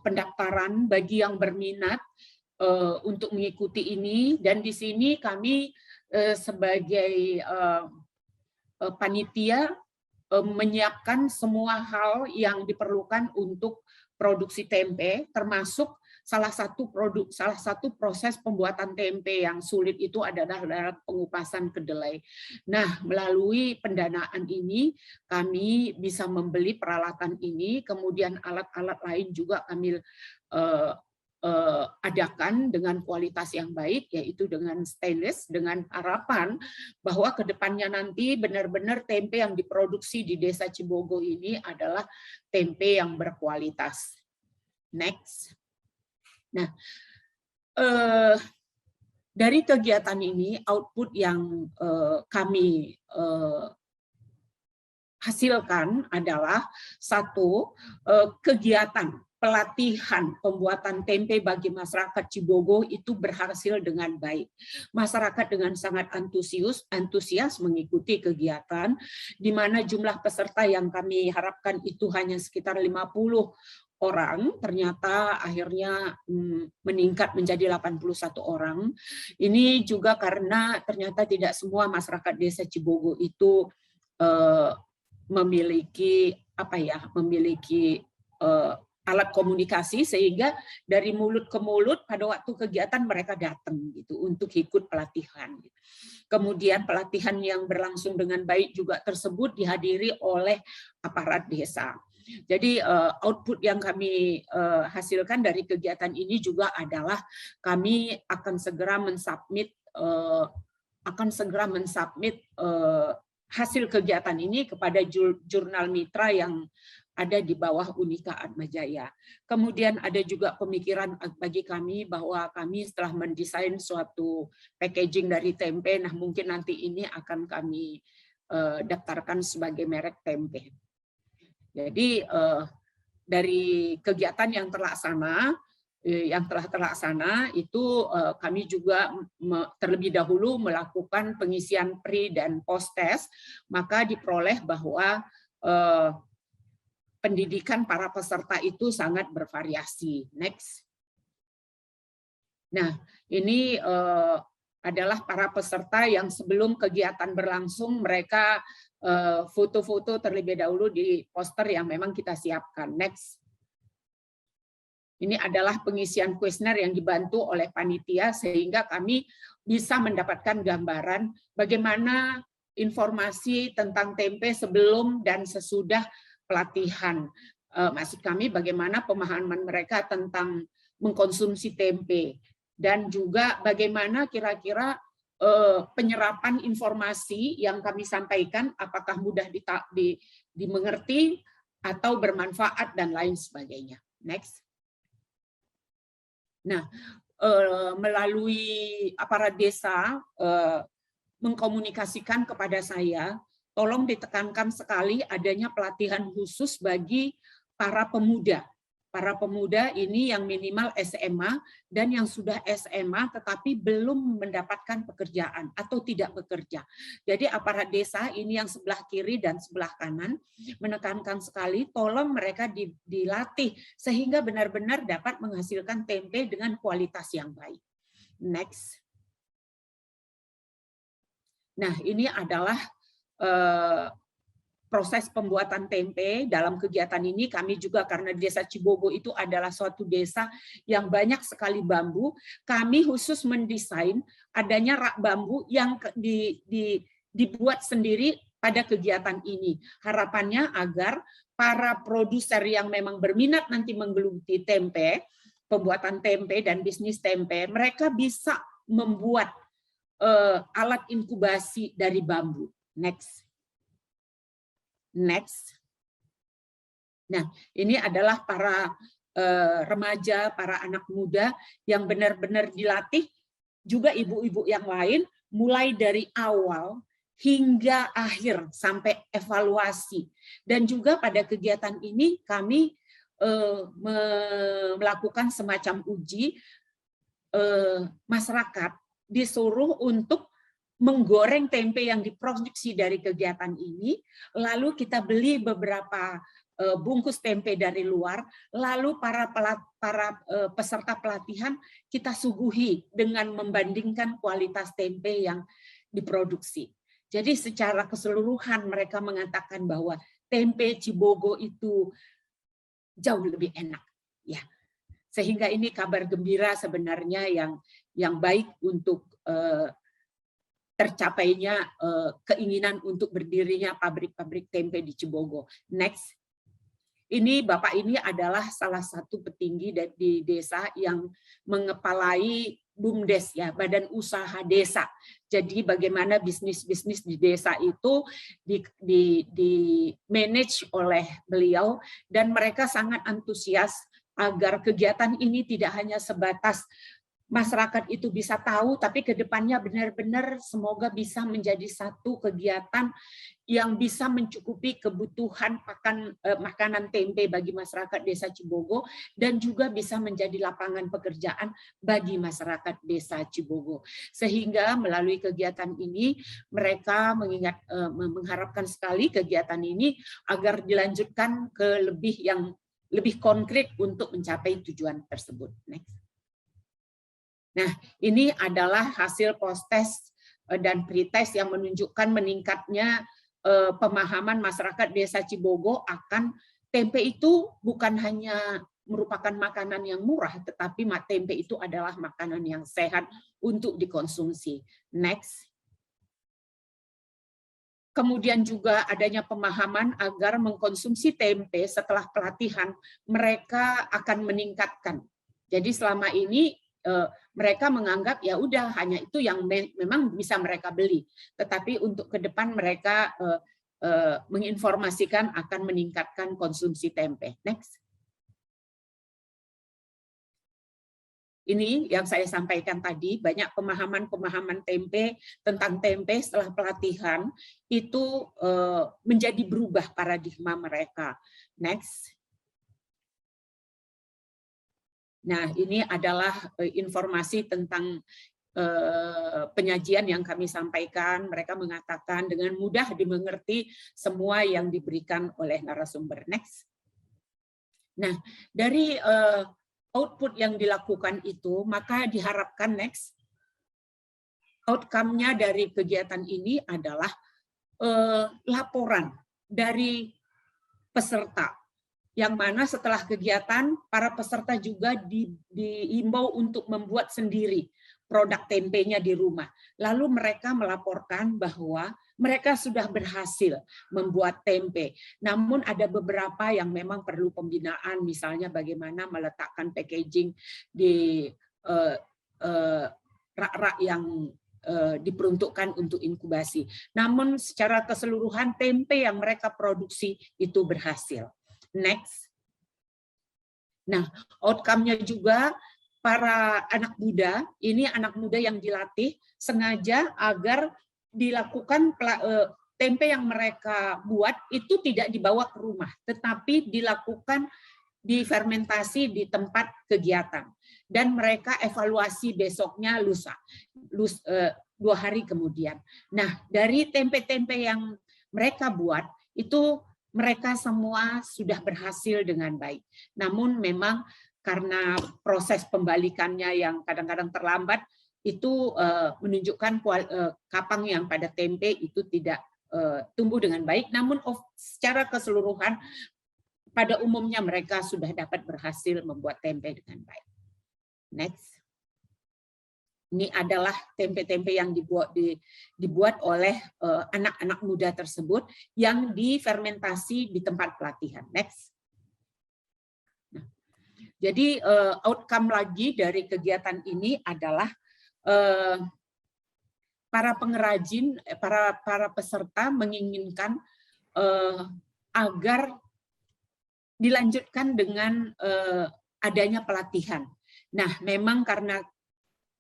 Speaker 8: pendaftaran bagi yang berminat untuk mengikuti ini, dan di sini kami sebagai panitia menyiapkan semua hal yang diperlukan untuk produksi tempe, termasuk salah satu proses pembuatan tempe yang sulit itu adalah dalam pengupasan kedelai. Nah, melalui pendanaan ini kami bisa membeli peralatan ini, kemudian alat-alat lain juga kami adakan dengan kualitas yang baik, yaitu dengan stainless, dengan harapan bahwa ke depannya nanti benar-benar tempe yang diproduksi di Desa Cibogo ini adalah tempe yang berkualitas. Next. Nah, dari kegiatan ini, output yang kami hasilkan adalah satu, kegiatan pelatihan pembuatan tempe bagi masyarakat Cibogo itu berhasil dengan baik. Masyarakat dengan sangat antusias mengikuti kegiatan, di mana jumlah peserta yang kami harapkan itu hanya sekitar 50 orang, ternyata akhirnya meningkat menjadi 81 orang. Ini juga karena ternyata tidak semua masyarakat Desa Cibogo itu memiliki alat komunikasi, sehingga dari mulut ke mulut pada waktu kegiatan mereka datang gitu untuk ikut pelatihan. Kemudian pelatihan yang berlangsung dengan baik juga tersebut dihadiri oleh aparat desa. Jadi output yang kami hasilkan dari kegiatan ini juga adalah kami akan segera mensubmit hasil kegiatan ini kepada jurnal mitra yang ada di bawah Unika Atmajaya. Kemudian ada juga pemikiran bagi kami bahwa kami setelah mendesain suatu packaging dari tempe, nah mungkin nanti ini akan kami daftarkan sebagai merek tempe. Jadi dari kegiatan yang telah terlaksana itu kami juga terlebih dahulu melakukan pengisian pre dan post test, maka diperoleh bahwa pendidikan para peserta itu sangat bervariasi. Next. Nah, ini adalah para peserta yang sebelum kegiatan berlangsung mereka foto-foto terlebih dahulu di poster yang memang kita siapkan. Next. Ini adalah pengisian kuesioner yang dibantu oleh panitia sehingga kami bisa mendapatkan gambaran bagaimana informasi tentang tempe sebelum dan sesudah pelatihan. Maksud kami bagaimana pemahaman mereka tentang mengkonsumsi tempe dan juga bagaimana kira-kira penyerapan informasi yang kami sampaikan apakah mudah dimengerti atau bermanfaat dan lain sebagainya. Next. Nah, melalui aparat desa mengkomunikasikan kepada saya, tolong ditekankan sekali adanya pelatihan khusus bagi para pemuda. Para pemuda ini yang minimal SMA dan yang sudah SMA tetapi belum mendapatkan pekerjaan atau tidak bekerja. Jadi aparat desa ini yang sebelah kiri dan sebelah kanan menekankan sekali tolong mereka dilatih sehingga benar-benar dapat menghasilkan tempe dengan kualitas yang baik. Next. Nah, ini adalah proses pembuatan tempe. Dalam kegiatan ini kami juga karena Desa Cibogo itu adalah suatu desa yang banyak sekali bambu, kami khusus mendesain adanya rak bambu yang dibuat sendiri pada kegiatan ini. Harapannya agar para produser yang memang berminat nanti menggeluti tempe, pembuatan tempe dan bisnis tempe, mereka bisa membuat alat inkubasi dari bambu. Next. Next. Nah, ini adalah para remaja, para anak muda yang benar-benar dilatih, juga ibu-ibu yang lain, mulai dari awal hingga akhir sampai evaluasi. Dan juga pada kegiatan ini kami melakukan semacam uji, masyarakat disuruh untuk menggoreng tempe yang diproduksi dari kegiatan ini, lalu kita beli beberapa bungkus tempe dari luar, lalu para peserta pelatihan kita suguhi dengan membandingkan kualitas tempe yang diproduksi. Jadi secara keseluruhan mereka mengatakan bahwa tempe Cibogo itu jauh lebih enak. Ya, Sehingga ini kabar gembira sebenarnya yang baik untuk tercapainya keinginan untuk berdirinya pabrik-pabrik tempe di Cibogo. Next. Ini Bapak ini adalah salah satu petinggi di desa yang mengepalai BUMDes, ya, Badan Usaha Desa. Jadi bagaimana bisnis-bisnis di desa itu di manage oleh beliau, dan mereka sangat antusias agar kegiatan ini tidak hanya sebatas masyarakat itu bisa tahu, tapi ke depannya benar-benar semoga bisa menjadi satu kegiatan yang bisa mencukupi kebutuhan makanan tempe bagi masyarakat Desa Cibogo, dan juga bisa menjadi lapangan pekerjaan bagi masyarakat Desa Cibogo. Sehingga melalui kegiatan ini mereka mengharapkan sekali kegiatan ini agar dilanjutkan ke lebih konkret untuk mencapai tujuan tersebut. Next. Nah, ini adalah hasil post-test dan pre-test yang menunjukkan meningkatnya pemahaman masyarakat Desa Cibogo akan tempe itu bukan hanya merupakan makanan yang murah, tetapi tempe itu adalah makanan yang sehat untuk dikonsumsi. Next. Kemudian juga adanya pemahaman agar mengkonsumsi tempe setelah pelatihan, mereka akan meningkatkan. Jadi selama ini mereka menganggap ya udah hanya itu yang memang bisa mereka beli, tetapi untuk ke depan mereka menginformasikan akan meningkatkan konsumsi tempe. Next. Ini yang saya sampaikan tadi, banyak pemahaman tempe tentang tempe setelah pelatihan itu menjadi berubah paradigma mereka. Next. Nah, ini adalah informasi tentang penyajian yang kami sampaikan. Mereka mengatakan dengan mudah dimengerti semua yang diberikan oleh narasumber. Next. Nah, dari output yang dilakukan itu, maka diharapkan next, outcome-nya dari kegiatan ini adalah laporan dari peserta, yang mana setelah kegiatan para peserta juga diimbau untuk membuat sendiri produk tempenya di rumah. Lalu mereka melaporkan bahwa mereka sudah berhasil membuat tempe. Namun ada beberapa yang memang perlu pembinaan, misalnya bagaimana meletakkan packaging di rak-rak yang diperuntukkan untuk inkubasi. Namun secara keseluruhan tempe yang mereka produksi itu berhasil. Next. Nah, outcome-nya juga para anak muda, ini anak muda yang dilatih sengaja agar dilakukan tempe yang mereka buat itu tidak dibawa ke rumah, tetapi dilakukan difermentasi di tempat kegiatan. Dan mereka evaluasi besoknya lusa 2 hari kemudian. Nah, dari tempe-tempe yang mereka buat, itu mereka semua sudah berhasil dengan baik. Namun memang karena proses pembalikannya yang kadang-kadang terlambat, itu menunjukkan kapang yang pada tempe itu tidak tumbuh dengan baik. Namun secara keseluruhan, pada umumnya mereka sudah dapat berhasil membuat tempe dengan baik. Next. Ini adalah tempe-tempe yang dibuat oleh anak-anak muda tersebut yang difermentasi di tempat pelatihan. Next. Nah, jadi outcome lagi dari kegiatan ini adalah para pengrajin, para peserta menginginkan agar dilanjutkan dengan adanya pelatihan. Nah, memang karena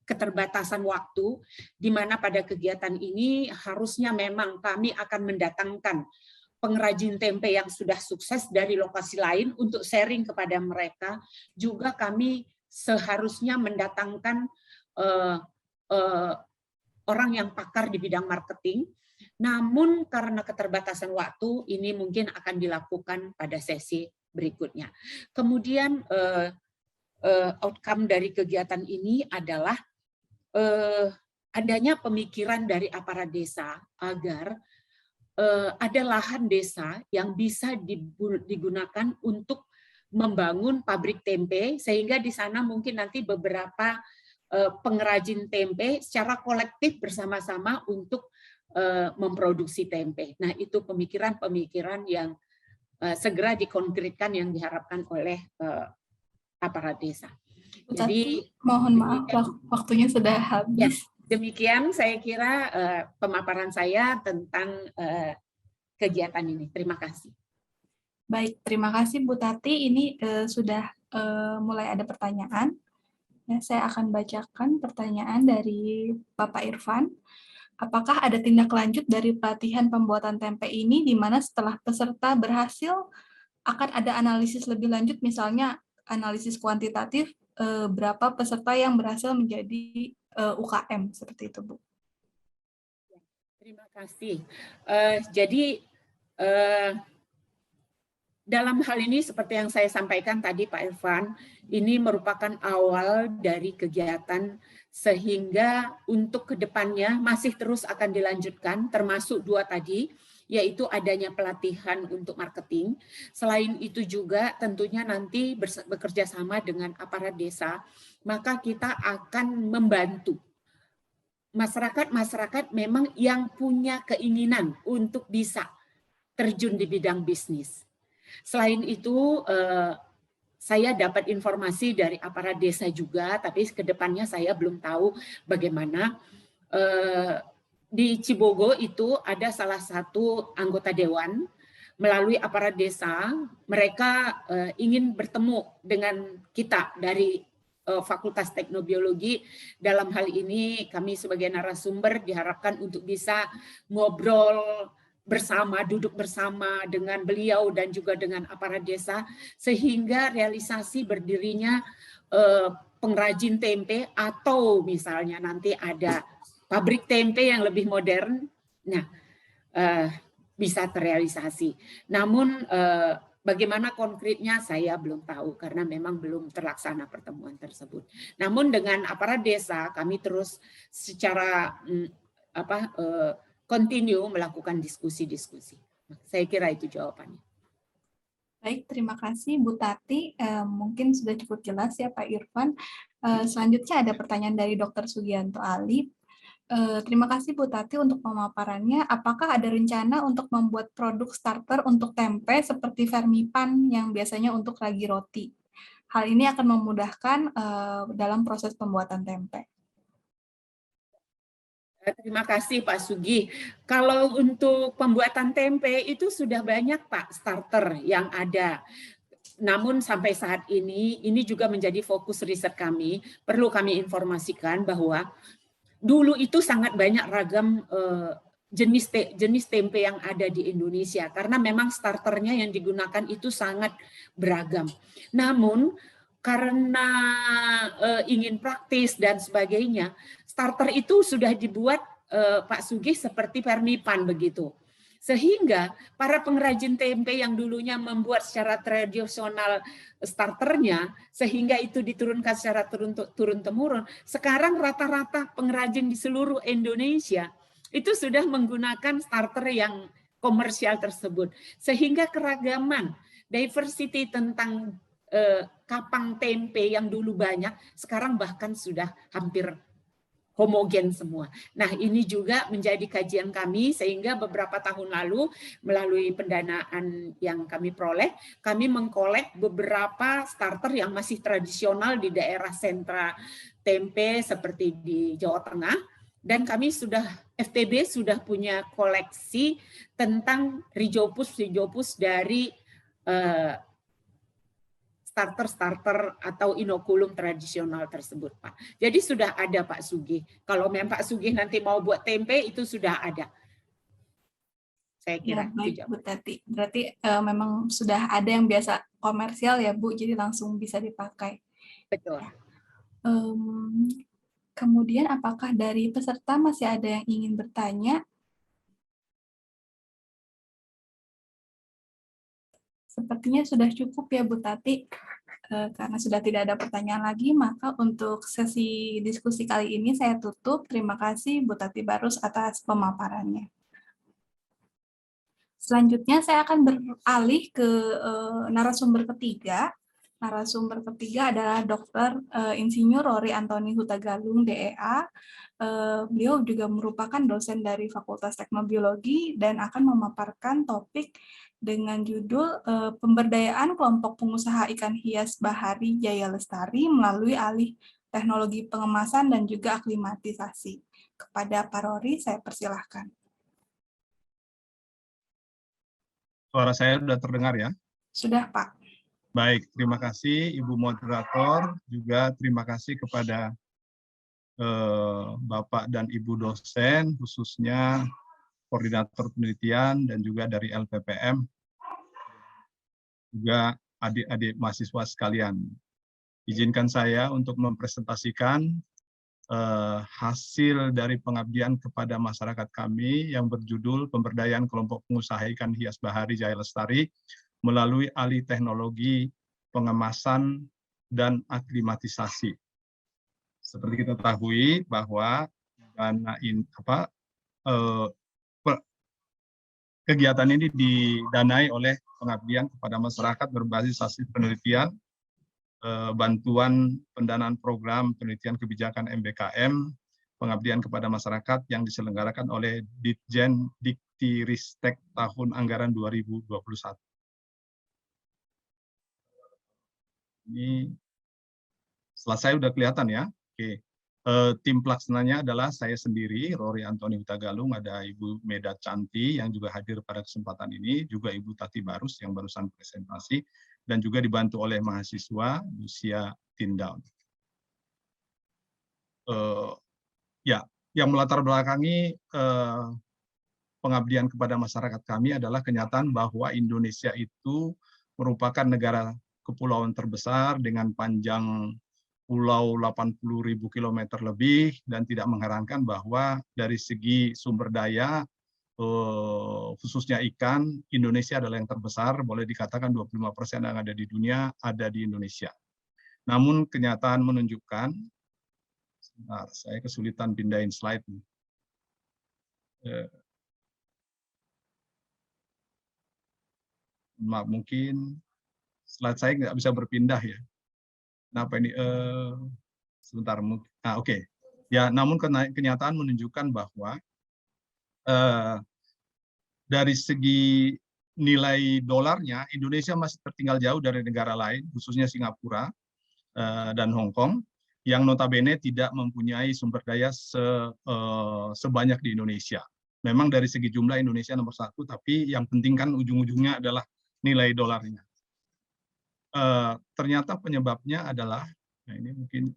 Speaker 8: keterbatasan waktu, di mana pada kegiatan ini harusnya memang kami akan mendatangkan pengrajin tempe yang sudah sukses dari lokasi lain untuk sharing kepada mereka. Juga kami seharusnya mendatangkan orang yang pakar di bidang marketing. Namun karena keterbatasan waktu, ini mungkin akan dilakukan pada sesi berikutnya. Kemudian outcome dari kegiatan ini adalah adanya pemikiran dari aparat desa agar ada lahan desa yang bisa digunakan untuk membangun pabrik tempe, sehingga di sana mungkin nanti beberapa pengrajin tempe secara kolektif bersama-sama untuk memproduksi tempe. Nah, itu pemikiran-pemikiran yang segera dikonkretkan yang diharapkan oleh aparat desa. Jadi
Speaker 4: mohon maaf, waktunya sudah habis.
Speaker 8: Ya, demikian saya kira pemaparan saya tentang kegiatan ini. Terima kasih.
Speaker 4: Baik, terima kasih Bu Tati. Ini sudah mulai ada pertanyaan. Ya, saya akan bacakan pertanyaan dari Bapak Irfan. Apakah ada tindak lanjut dari pelatihan pembuatan tempe ini di mana setelah peserta berhasil akan ada analisis lebih lanjut, misalnya analisis kuantitatif berapa peserta yang berhasil menjadi UKM seperti itu, Bu?
Speaker 8: Terima kasih. Jadi dalam hal ini seperti yang saya sampaikan tadi Pak Irfan, ini merupakan awal dari kegiatan sehingga untuk kedepannya masih terus akan dilanjutkan, termasuk 2 tadi, yaitu adanya pelatihan untuk marketing. Selain itu juga tentunya nanti bekerja sama dengan aparat desa, maka kita akan membantu masyarakat memang yang punya keinginan untuk bisa terjun di bidang bisnis. Selain itu, saya dapat informasi dari aparat desa juga, tapi kedepannya saya belum tahu bagaimana. Di Cibogo itu ada salah satu anggota dewan melalui aparat desa, mereka ingin bertemu dengan kita dari Fakultas Teknobiologi. Dalam hal ini kami sebagai narasumber diharapkan untuk bisa ngobrol bersama, duduk bersama dengan beliau dan juga dengan aparat desa, sehingga realisasi berdirinya pengrajin tempe atau misalnya nanti ada pabrik tempe yang lebih modern, nah bisa terrealisasi. Namun bagaimana konkretnya saya belum tahu karena memang belum terlaksana pertemuan tersebut. Namun dengan aparat desa kami terus secara continue melakukan diskusi-diskusi. Saya kira itu jawabannya.
Speaker 4: Baik, terima kasih Bu Tati. Mungkin sudah cukup jelas ya Pak Irfan. Selanjutnya ada pertanyaan dari Dr. Sugianto Ali. Terima kasih Bu Tati untuk pemaparannya. Apakah ada rencana untuk membuat produk starter untuk tempe seperti Fermipan yang biasanya untuk ragi roti? Hal ini akan memudahkan dalam proses pembuatan tempe.
Speaker 8: Terima kasih Pak Sugi. Kalau untuk pembuatan tempe itu sudah banyak Pak starter yang ada. Namun sampai saat ini juga menjadi fokus riset kami. Perlu kami informasikan bahwa dulu itu sangat banyak ragam jenis tempe yang ada di Indonesia. Karena memang starternya yang digunakan itu sangat beragam. Namun karena ingin praktis dan sebagainya, starter itu sudah dibuat Pak Sugi seperti Fermipan begitu. Sehingga para pengrajin tempe yang dulunya membuat secara tradisional starternya, sehingga itu diturunkan secara turun-temurun, sekarang rata-rata pengrajin di seluruh Indonesia itu sudah menggunakan starter yang komersial tersebut. Sehingga keragaman, diversity tentang kapang tempe yang dulu banyak, sekarang bahkan sudah hampir homogen semua. Nah, ini juga menjadi kajian kami, sehingga beberapa tahun lalu melalui pendanaan yang kami peroleh, kami mengkolek beberapa starter yang masih tradisional di daerah sentra tempe seperti di Jawa Tengah, dan kami FTB sudah punya koleksi tentang Rhizopus dari starter atau inokulum tradisional tersebut, Pak. Jadi sudah ada Pak Sugi. Kalau memang Pak Sugi nanti mau buat tempe, itu sudah ada. Saya kira.
Speaker 4: Ya, baik, Bu Tati. Berarti memang sudah ada yang biasa komersial ya, Bu, jadi langsung bisa dipakai.
Speaker 8: Betul.
Speaker 4: Kemudian apakah dari peserta masih ada yang ingin bertanya? Sepertinya sudah cukup ya Bu Tati, karena sudah tidak ada pertanyaan lagi, maka untuk sesi diskusi kali ini saya tutup. Terima kasih Bu Tati Barus atas pemaparannya. Selanjutnya saya akan beralih ke narasumber ketiga, Narasumber ketiga adalah Dr. Insinyur Rory Antoni Hutagalung, DEA. Beliau juga merupakan dosen dari Fakultas Teknobiologi dan akan memaparkan topik dengan judul Pemberdayaan Kelompok Pengusaha Ikan Hias Bahari Jaya Lestari melalui alih teknologi pengemasan dan juga aklimatisasi. Kepada Pak Rory, saya persilahkan.
Speaker 6: Suara saya sudah terdengar ya?
Speaker 4: Sudah, Pak.
Speaker 6: Baik, terima kasih Ibu Moderator, juga terima kasih kepada Bapak dan Ibu dosen, khususnya koordinator penelitian dan juga dari LPPM, juga adik-adik mahasiswa sekalian. Izinkan saya untuk mempresentasikan hasil dari pengabdian kepada masyarakat kami yang berjudul Pemberdayaan Kelompok Pengusaha Ikan Hias Bahari Jaya Lestari melalui alih teknologi pengemasan dan aklimatisasi. Seperti kita ketahui bahwa kegiatan ini didanai oleh pengabdian kepada masyarakat berbasis hasil penelitian, bantuan pendanaan program penelitian kebijakan MBKM, pengabdian kepada masyarakat yang diselenggarakan oleh Ditjen Diktiristek tahun anggaran 2021. Ini selesai, udah kelihatan ya. Oke. Tim pelaksananya adalah saya sendiri, Rory Antoni Hutagalung, ada Ibu Meda Canti yang juga hadir pada kesempatan ini, juga Ibu Tati Barus yang barusan presentasi, dan juga dibantu oleh mahasiswa Lucia Tindown. Ya, yang melatar belakangi pengabdian kepada masyarakat kami adalah kenyataan bahwa Indonesia itu merupakan negara kepulauan terbesar dengan panjang pulau 80.000 km lebih, dan tidak mengherankan bahwa dari segi sumber daya, khususnya ikan, Indonesia adalah yang terbesar, boleh dikatakan 25% yang ada di dunia ada di Indonesia. Namun kenyataan menunjukkan, sebentar, saya kesulitan pindahin slide. Maaf, mungkin slide saya nggak bisa berpindah ya. Kenapa ini? Sebentar. Oke. Ya, namun kenyataan menunjukkan bahwa dari segi nilai dolarnya, Indonesia masih tertinggal jauh dari negara lain, khususnya Singapura dan Hong Kong, yang notabene tidak mempunyai sumber daya sebanyak di Indonesia. Memang dari segi jumlah Indonesia nomor 1, tapi yang penting kan ujung-ujungnya adalah nilai dolarnya. Ternyata penyebabnya adalah, nah ini mungkin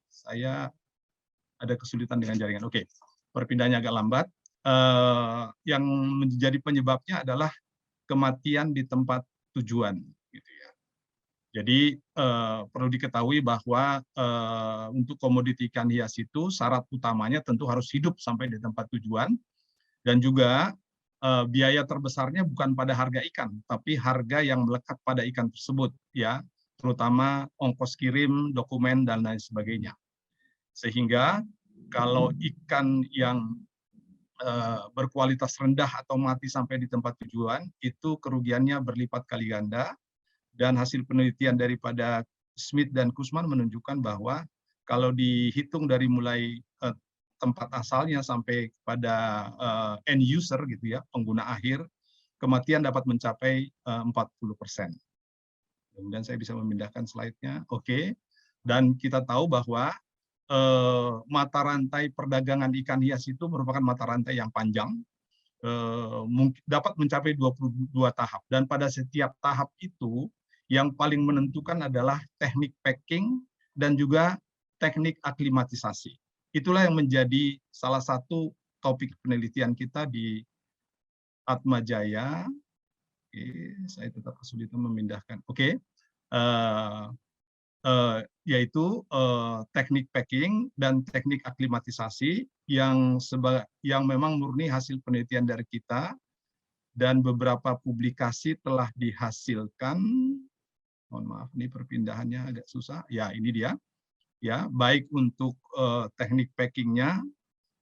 Speaker 6: saya ada kesulitan dengan jaringan. Oke, perpindahannya agak lambat. Yang menjadi penyebabnya adalah kematian di tempat tujuan, gitu ya. Jadi perlu diketahui bahwa untuk komoditi ikan hias itu syarat utamanya tentu harus hidup sampai di tempat tujuan, dan juga biaya terbesarnya bukan pada harga ikan, tapi harga yang melekat pada ikan tersebut, ya, terutama ongkos kirim, dokumen, dan lain sebagainya. Sehingga kalau ikan yang berkualitas rendah atau mati sampai di tempat tujuan, itu kerugiannya berlipat kali ganda, dan hasil penelitian daripada Smith dan Kusman menunjukkan bahwa kalau dihitung dari mulai tempat asalnya sampai pada end user, gitu ya, pengguna akhir, kematian dapat mencapai 40%. Kemudian saya bisa memindahkan slide-nya. Oke. Dan kita tahu bahwa mata rantai perdagangan ikan hias itu merupakan mata rantai yang panjang, dapat mencapai 22 tahap, dan pada setiap tahap itu yang paling menentukan adalah teknik packing dan juga teknik aklimatisasi. Itulah yang menjadi salah satu topik penelitian kita di Atmajaya. Oke, saya tetap kesulitan memindahkan. Oke, yaitu teknik packing dan teknik aklimatisasi yang memang murni hasil penelitian dari kita, dan beberapa publikasi telah dihasilkan. Mohon maaf, ini perpindahannya agak susah. Ya, ini dia. Ya, baik untuk teknik packingnya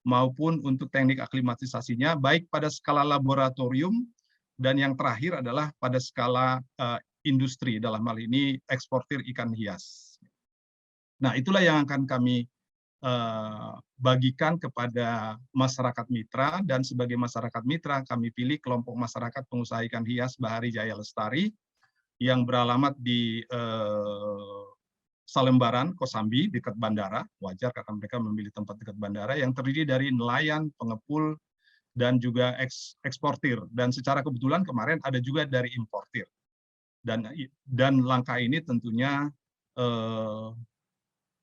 Speaker 6: maupun untuk teknik aklimatisasinya, baik pada skala laboratorium, dan yang terakhir adalah pada skala industri, dalam hal ini eksportir ikan hias. Nah, itulah yang akan kami bagikan kepada masyarakat mitra, dan sebagai masyarakat mitra kami pilih kelompok masyarakat pengusaha ikan hias Bahari Jaya Lestari yang beralamat di Salembaran, Kosambi, dekat bandara. Wajar karena mereka memilih tempat dekat bandara, yang terdiri dari nelayan, pengepul, dan juga eksportir. Dan secara kebetulan kemarin ada juga dari importir. Dan langkah ini tentunya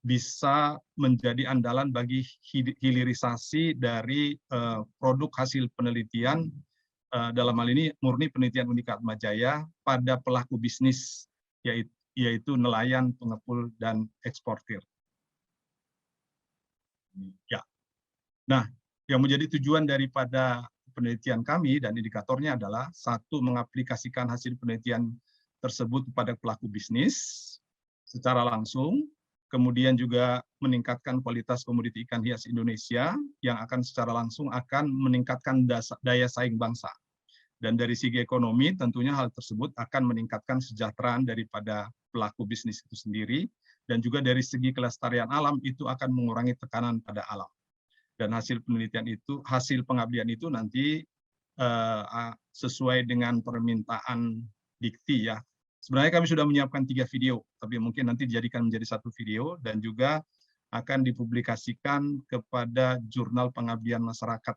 Speaker 6: bisa menjadi andalan bagi hilirisasi dari produk hasil penelitian, dalam hal ini murni penelitian Unika Atmajaya pada pelaku bisnis, yaitu nelayan, pengepul, dan eksportir. Ya. Nah, yang menjadi tujuan daripada penelitian kami dan indikatornya adalah, satu, mengaplikasikan hasil penelitian tersebut kepada pelaku bisnis secara langsung, kemudian juga meningkatkan kualitas komoditi ikan hias Indonesia yang akan secara langsung akan meningkatkan daya saing bangsa. Dan dari segi ekonomi tentunya hal tersebut akan meningkatkan kesejahteraan daripada pelaku bisnis itu sendiri, dan juga dari segi kelestarian alam itu akan mengurangi tekanan pada alam. Dan hasil penelitian itu, hasil pengabdian itu nanti sesuai dengan permintaan Dikti ya. Sebenarnya kami sudah menyiapkan 3 video, tapi mungkin nanti dijadikan menjadi 1 video dan juga akan dipublikasikan kepada jurnal pengabdian masyarakat.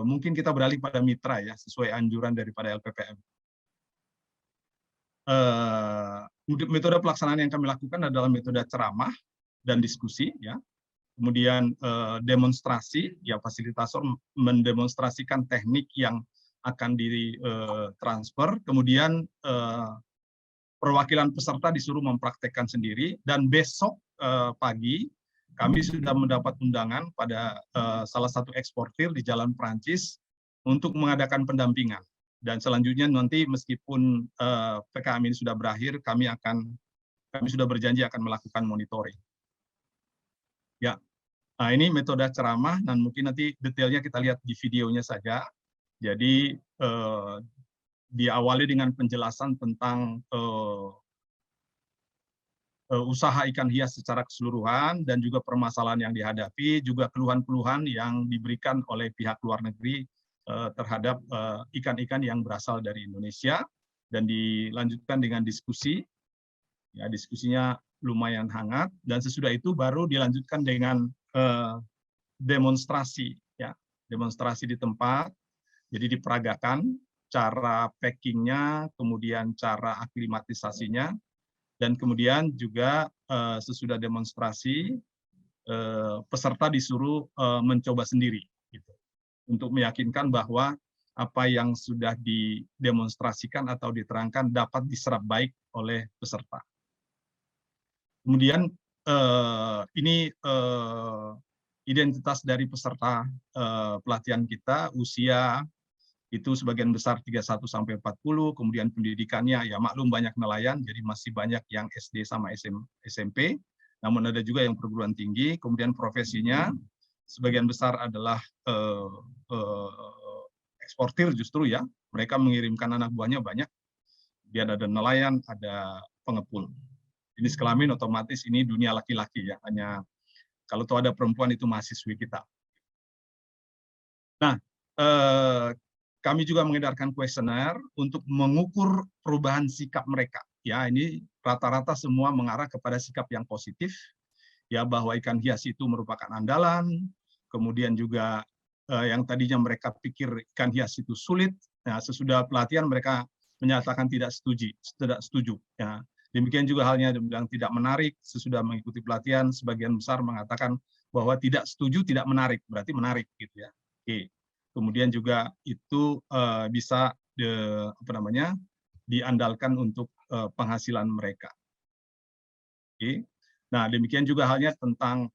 Speaker 6: Mungkin kita beralih pada mitra ya, sesuai anjuran daripada LPPM. Metode pelaksanaan yang kami lakukan adalah metode ceramah dan diskusi ya. Kemudian demonstrasi, ya fasilitator mendemonstrasikan teknik yang akan ditransfer. Kemudian perwakilan peserta disuruh mempraktekkan sendiri, dan besok pagi kami sudah mendapat undangan pada salah satu eksportir di Jalan Perancis untuk mengadakan pendampingan. Dan selanjutnya nanti meskipun PKM ini sudah berakhir, kami sudah berjanji akan melakukan monitoring. Ya, nah ini metode ceramah, dan mungkin nanti detailnya kita lihat di videonya saja. Jadi diawali dengan penjelasan tentang usaha ikan hias secara keseluruhan, dan juga permasalahan yang dihadapi, juga keluhan-keluhan yang diberikan oleh pihak luar negeri terhadap ikan-ikan yang berasal dari Indonesia, dan dilanjutkan dengan diskusi. Ya, diskusinya lumayan hangat, dan sesudah itu baru dilanjutkan dengan demonstrasi, ya, demonstrasi di tempat. Jadi diperagakan cara packingnya, kemudian cara aklimatisasinya, dan kemudian juga sesudah demonstrasi peserta disuruh mencoba sendiri, gitu, untuk meyakinkan bahwa apa yang sudah didemonstrasikan atau diterangkan dapat diserap baik oleh peserta. Kemudian ini identitas dari peserta pelatihan kita, usia itu sebagian besar 31 sampai 40, kemudian pendidikannya ya maklum banyak nelayan, jadi masih banyak yang SD sama SMP, namun ada juga yang perguruan tinggi. Kemudian profesinya sebagian besar adalah eksportir justru ya, mereka mengirimkan anak buahnya banyak. Kemudian ada nelayan, ada pengepul. Jenis kelamin otomatis ini dunia laki-laki ya, hanya kalau tahu ada perempuan itu mahasiswi kita. Nah, kami juga mengedarkan kuesioner untuk mengukur perubahan sikap mereka. Ya, ini rata-rata semua mengarah kepada sikap yang positif, ya, bahwa ikan hias itu merupakan andalan. Kemudian juga yang tadinya mereka pikir ikan hias itu sulit, nah, sesudah pelatihan mereka menyatakan tidak setuju. Ya. Demikian juga halnya yang tidak menarik, sesudah mengikuti pelatihan sebagian besar mengatakan bahwa tidak setuju, tidak menarik, berarti menarik gitu ya. Oke. Kemudian juga itu bisa diandalkan untuk penghasilan mereka. Oke. Nah, demikian juga halnya tentang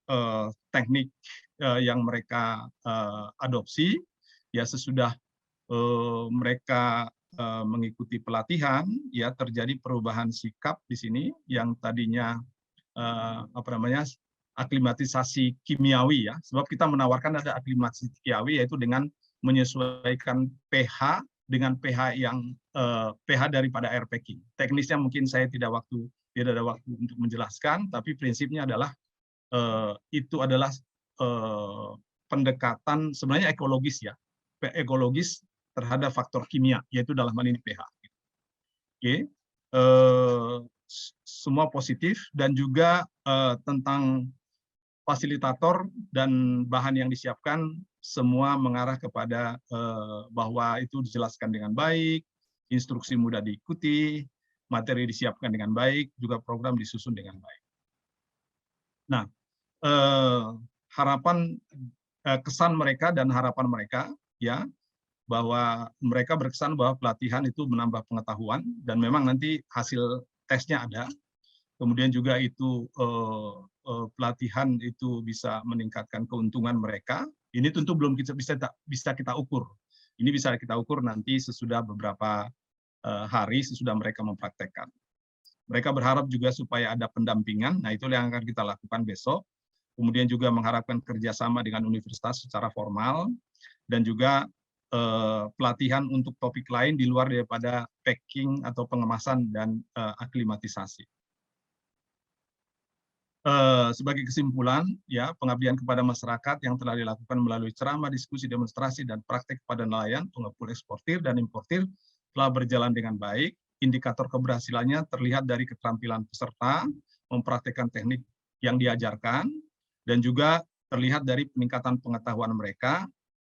Speaker 6: teknik yang mereka adopsi, ya sesudah mereka mengikuti pelatihan, ya terjadi perubahan sikap di sini yang tadinya aklimatisasi kimiawi ya, sebab kita menawarkan ada aklimatisasi kimiawi yaitu dengan menyesuaikan pH dengan pH yang pH daripada air packing. Teknisnya mungkin saya tidak ada waktu untuk menjelaskan, tapi prinsipnya adalah itu adalah pendekatan sebenarnya ekologis ya, ekologis terhadap faktor kimia, yaitu dalam hal ini pH. Oke, semua positif, dan juga tentang fasilitator dan bahan yang disiapkan semua mengarah kepada bahwa itu dijelaskan dengan baik, instruksi mudah diikuti, materi disiapkan dengan baik, juga program disusun dengan baik. Nah, harapan kesan mereka dan harapan mereka ya, bahwa mereka berkesan bahwa pelatihan itu menambah pengetahuan, dan memang nanti hasil tesnya ada. Kemudian juga itu pelatihan itu bisa meningkatkan keuntungan mereka. Ini tentu belum bisa kita ukur. Ini bisa kita ukur nanti sesudah beberapa hari sesudah mereka mempraktekkan. Mereka berharap juga supaya ada pendampingan. Nah, itu yang akan kita lakukan besok. Kemudian juga mengharapkan kerjasama dengan universitas secara formal, dan juga pelatihan untuk topik lain di luar daripada packing atau pengemasan dan aklimatisasi. Sebagai kesimpulan, ya, pengabdian kepada masyarakat yang telah dilakukan melalui ceramah, diskusi, demonstrasi, dan praktek kepada nelayan, pengepul, eksportir, dan importir telah berjalan dengan baik. Indikator keberhasilannya terlihat dari keterampilan peserta mempraktekkan teknik yang diajarkan, dan juga terlihat dari peningkatan pengetahuan mereka,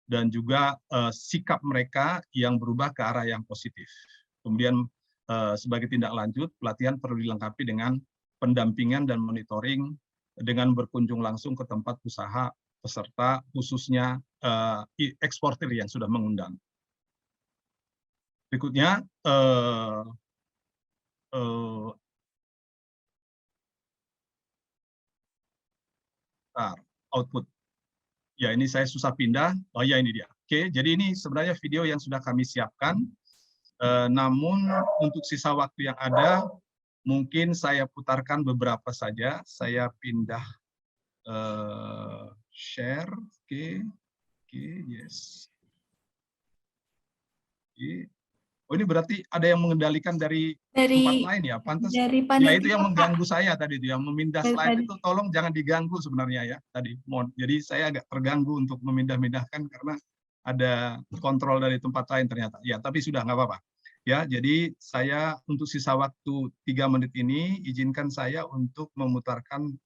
Speaker 6: dan juga sikap mereka yang berubah ke arah yang positif. Kemudian sebagai tindak lanjut, pelatihan perlu dilengkapi dengan pendampingan dan monitoring dengan berkunjung langsung ke tempat usaha peserta, khususnya eksportir yang sudah mengundang. Berikutnya, output. Ya, ini saya susah pindah. Oh ya, ini dia. Oke, jadi ini sebenarnya video yang sudah kami siapkan. Namun untuk sisa waktu yang ada, mungkin saya putarkan beberapa saja. Saya pindah share. Oke, yes. Oke. Oh, ini berarti ada yang mengendalikan dari tempat lain ya? Pantas. Ya, itu yang mengganggu saya tadi itu, yang memindah slide itu tolong jangan diganggu sebenarnya ya tadi. Jadi saya agak terganggu untuk memindah-mindahkan karena ada kontrol dari tempat lain ternyata. Ya, tapi sudah nggak apa-apa. Ya, jadi saya untuk sisa waktu 3 menit ini izinkan saya untuk memutarkan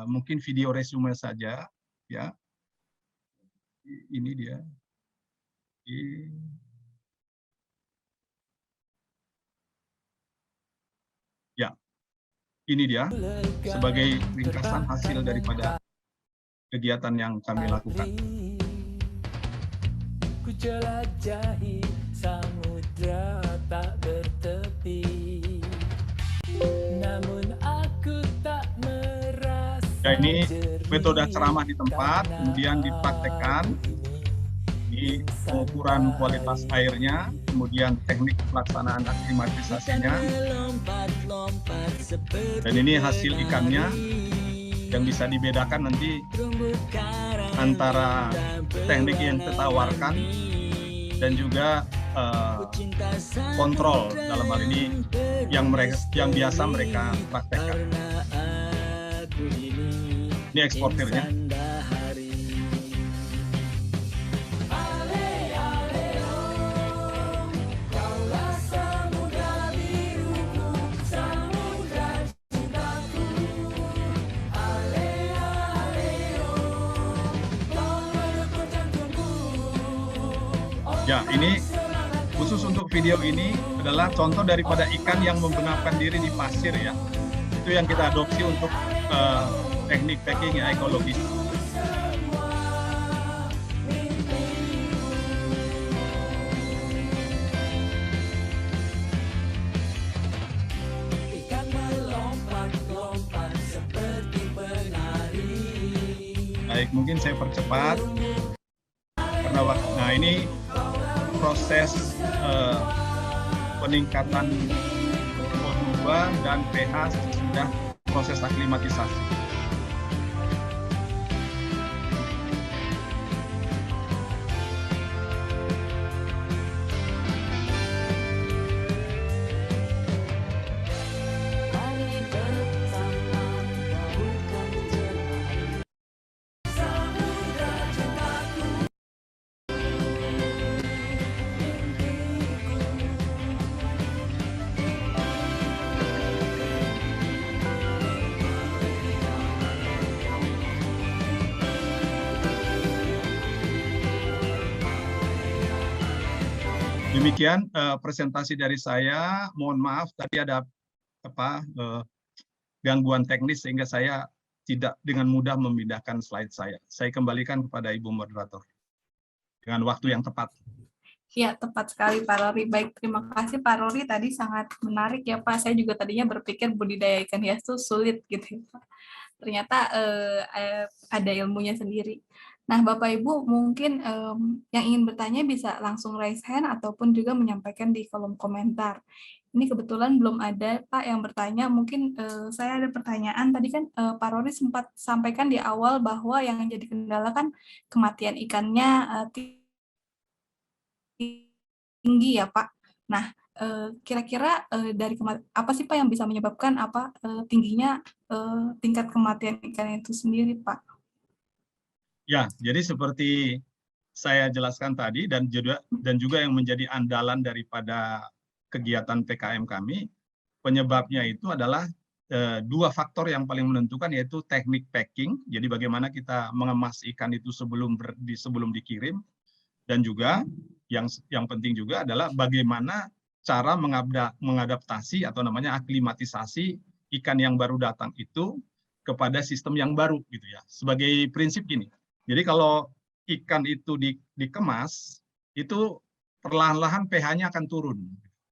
Speaker 6: mungkin video resume saja ya. Ini dia. Ya, ini dia sebagai ringkasan hasil daripada kegiatan yang kami lakukan.
Speaker 9: Ku jelajahi samudra tak bertepi, namun aku tak merasa.
Speaker 6: Ya, ini metode ceramah di tempat, kemudian dipraktekkan di pengukuran kualitas airnya, kemudian teknik pelaksanaan aklimatisasinya, dan ini hasil ikannya yang bisa dibedakan nanti antara teknik yang kita tawarkan dan juga kontrol dalam hal ini yang biasa mereka praktekkan. Ini eksportirnya. Ya, ini khusus untuk video ini adalah contoh daripada ikan yang membenamkan diri di pasir ya. Itu yang kita adopsi untuk teknik packing yang ekologis. Baik, mungkin saya percepat karena waktu. Nah, ini proses peningkatan O2 dan pH sesudah proses aklimatisasi. Demikian presentasi dari saya. Mohon maaf tadi ada gangguan teknis sehingga saya tidak dengan mudah memindahkan slide saya. Saya kembalikan kepada Ibu Moderator dengan waktu yang tepat.
Speaker 4: Ya, tepat sekali Pak Rory. Baik, terima kasih Pak Rory. Tadi sangat menarik ya Pak. Saya juga tadinya berpikir budidaya ikan hias itu sulit gitu ya Pak. Ternyata ada ilmunya sendiri. Nah, Bapak Ibu mungkin yang ingin bertanya bisa langsung raise hand ataupun juga menyampaikan di kolom komentar. Ini kebetulan belum ada Pak yang bertanya. Mungkin saya ada pertanyaan. Tadi kan Pak Rory sempat sampaikan di awal bahwa yang jadi kendala kan kematian ikannya tinggi ya Pak. Nah, kira-kira dari apa sih Pak yang bisa menyebabkan tingginya tingkat kematian ikan itu sendiri Pak?
Speaker 6: Ya, jadi seperti saya jelaskan tadi dan juga yang menjadi andalan daripada kegiatan PKM kami, penyebabnya itu adalah dua faktor yang paling menentukan, yaitu teknik packing. Jadi bagaimana kita mengemas ikan itu sebelum dikirim, dan juga yang penting juga adalah bagaimana cara mengadaptasi atau namanya aklimatisasi ikan yang baru datang itu kepada sistem yang baru gitu ya. Sebagai prinsip gini. Jadi kalau ikan itu dikemas, itu perlahan-lahan pH-nya akan turun.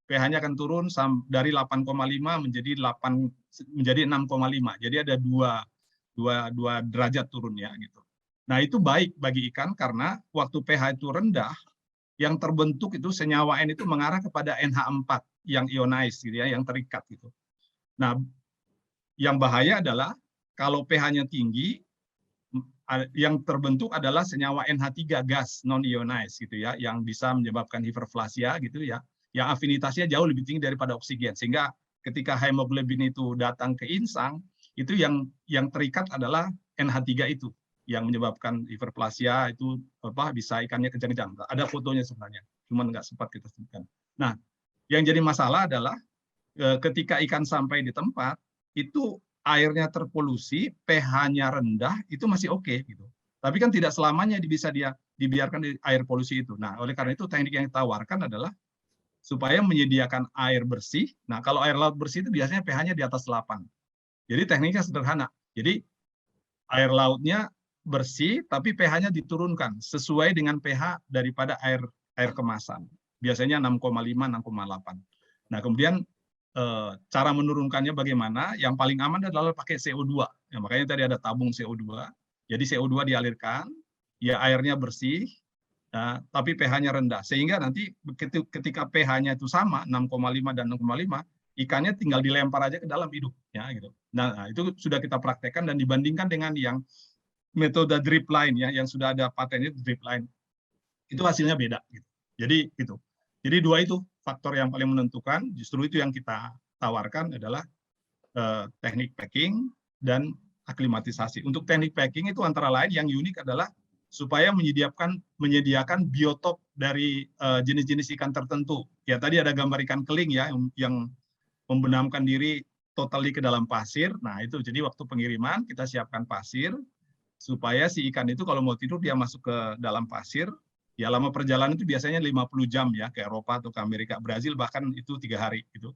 Speaker 6: pH-nya akan turun dari 8,5 menjadi 6,5. Jadi ada dua derajat turunnya gitu. Nah, itu baik bagi ikan karena waktu pH itu rendah, yang terbentuk itu senyawa N itu mengarah kepada NH4 yang ionized gitu ya, yang terikat gitu. Nah, yang bahaya adalah kalau pH-nya tinggi, yang terbentuk adalah senyawa NH3 gas non ionized gitu ya, yang bisa menyebabkan hiperplasia gitu ya, yang afinitasnya jauh lebih tinggi daripada oksigen, sehingga ketika hemoglobin itu datang ke insang, itu yang terikat adalah NH3 itu yang menyebabkan hiperplasia, itu bisa ikannya kejang-kejang. Ada fotonya sebenarnya, cuma nggak sempat kita sebutkan. Nah, yang jadi masalah adalah ketika ikan sampai di tempat itu airnya terpolusi, pH-nya rendah, itu masih oke gitu. Tapi kan tidak selamanya bisa dibiarkan di air polusi itu. Nah, oleh karena itu teknik yang ditawarkan adalah supaya menyediakan air bersih. Nah, kalau air laut bersih itu biasanya pH-nya di atas 8. Jadi tekniknya sederhana. Jadi air lautnya bersih, tapi pH-nya diturunkan sesuai dengan pH daripada air kemasan. Biasanya 6,5, 6,8. Nah, kemudian cara menurunkannya bagaimana? Yang paling aman adalah pakai CO2. Ya, makanya tadi ada tabung CO2. Jadi CO2 dialirkan, ya airnya bersih, tapi pH-nya rendah. Sehingga nanti ketika pH-nya itu sama, 6,5 dan 6,5, ikannya tinggal dilempar aja ke dalam hidup. Ya, gitu. Nah, itu sudah kita praktekkan dan dibandingkan dengan yang metode drip line ya, yang sudah ada patennya drip line, itu hasilnya beda. Gitu. Jadi gitu. Jadi dua itu faktor yang paling menentukan. Justru itu yang kita tawarkan adalah teknik packing dan aklimatisasi. Untuk teknik packing itu antara lain yang unik adalah supaya menyediakan biotop dari jenis-jenis ikan tertentu. Ya tadi ada gambar ikan keling ya yang membenamkan diri totally ke dalam pasir. Nah itu jadi waktu pengiriman kita siapkan pasir supaya si ikan itu kalau mau tidur dia masuk ke dalam pasir. Ya lama perjalanan itu biasanya 50 jam ya ke Eropa atau ke Amerika, Brazil bahkan itu 3 hari gitu.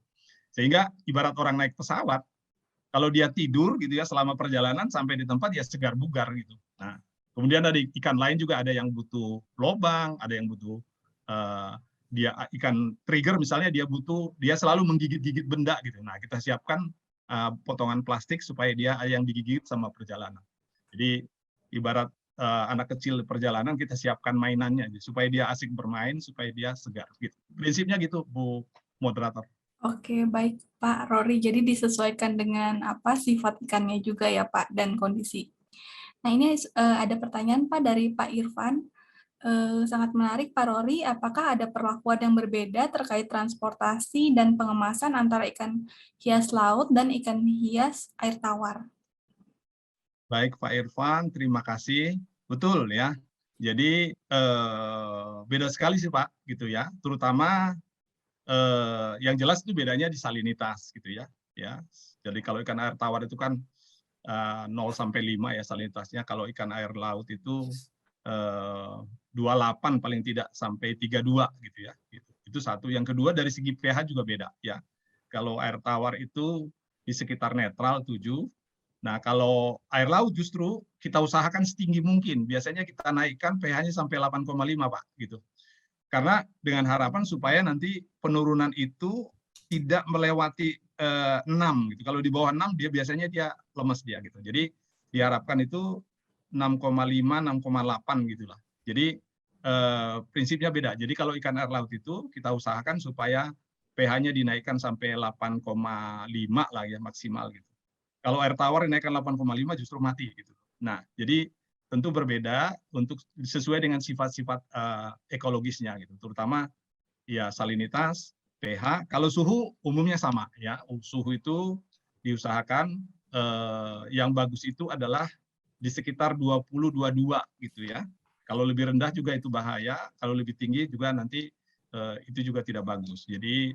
Speaker 6: Sehingga ibarat orang naik pesawat, kalau dia tidur gitu ya selama perjalanan sampai di tempat ya segar bugar gitu. Nah, kemudian ada ikan lain juga, ada yang butuh lobang, ada yang butuh dia ikan trigger misalnya dia selalu menggigit-gigit benda gitu. Nah, kita siapkan potongan plastik supaya dia yang digigit sama perjalanan. Jadi ibarat anak kecil perjalanan kita siapkan mainannya supaya dia asik bermain, supaya dia segar gitu. Prinsipnya gitu, Bu Moderator.
Speaker 4: Oke, baik Pak Rory. Jadi disesuaikan dengan sifat ikannya juga ya Pak dan kondisi. Nah, ini ada pertanyaan Pak dari Pak Irfan. Sangat menarik Pak Rory, apakah ada perlakuan yang berbeda terkait transportasi dan pengemasan antara ikan hias laut dan ikan hias air tawar?
Speaker 6: Baik Pak Irfan, terima kasih. Betul ya. Jadi beda sekali sih Pak, gitu ya. Terutama yang jelas itu bedanya di salinitas, gitu ya. Jadi kalau ikan air tawar itu kan 0 sampai 5 ya salinitasnya. Kalau ikan air laut itu 28 paling tidak sampai 32 gitu ya. Itu satu. Yang kedua dari segi pH juga beda ya. Kalau air tawar itu di sekitar netral 7. Nah, kalau air laut justru kita usahakan setinggi mungkin. Biasanya kita naikkan pH-nya sampai 8,5, Pak, gitu. Karena dengan harapan supaya nanti penurunan itu tidak melewati 6 gitu. Kalau di bawah 6 dia biasanya dia lemes dia gitu. Jadi diharapkan itu 6,5, 6,8 gitulah. Jadi prinsipnya beda. Jadi kalau ikan air laut itu kita usahakan supaya pH-nya dinaikkan sampai 8,5 lah ya maksimal gitu. Kalau air tawar dinaikkan 8,5 justru mati gitu. Nah, jadi tentu berbeda untuk sesuai dengan sifat-sifat ekologisnya gitu. Terutama ya salinitas, pH. Kalau suhu umumnya sama ya. Suhu itu diusahakan yang bagus itu adalah di sekitar 20-22 gitu ya. Kalau lebih rendah juga itu bahaya, kalau lebih tinggi juga nanti itu juga tidak bagus. Jadi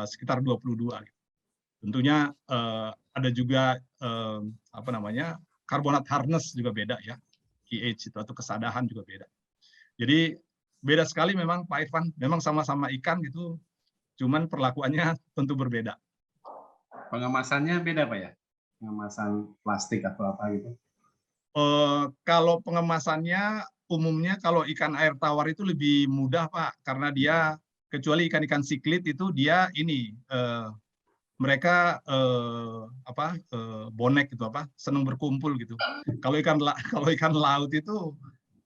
Speaker 6: sekitar 22 gitu. Tentunya ada juga apa namanya karbonat hardness juga beda ya, pH itu atau kesadahan juga beda. Jadi beda sekali memang Pak Irfan, memang sama-sama ikan gitu, cuman perlakuannya tentu berbeda.
Speaker 10: Pengemasannya beda Pak ya, pengemasan plastik atau apa gitu?
Speaker 6: Kalau pengemasannya umumnya kalau ikan air tawar itu lebih mudah Pak, karena dia kecuali ikan-ikan siklit itu dia ini mereka bonek gitu senang berkumpul gitu. Kalau ikan laut itu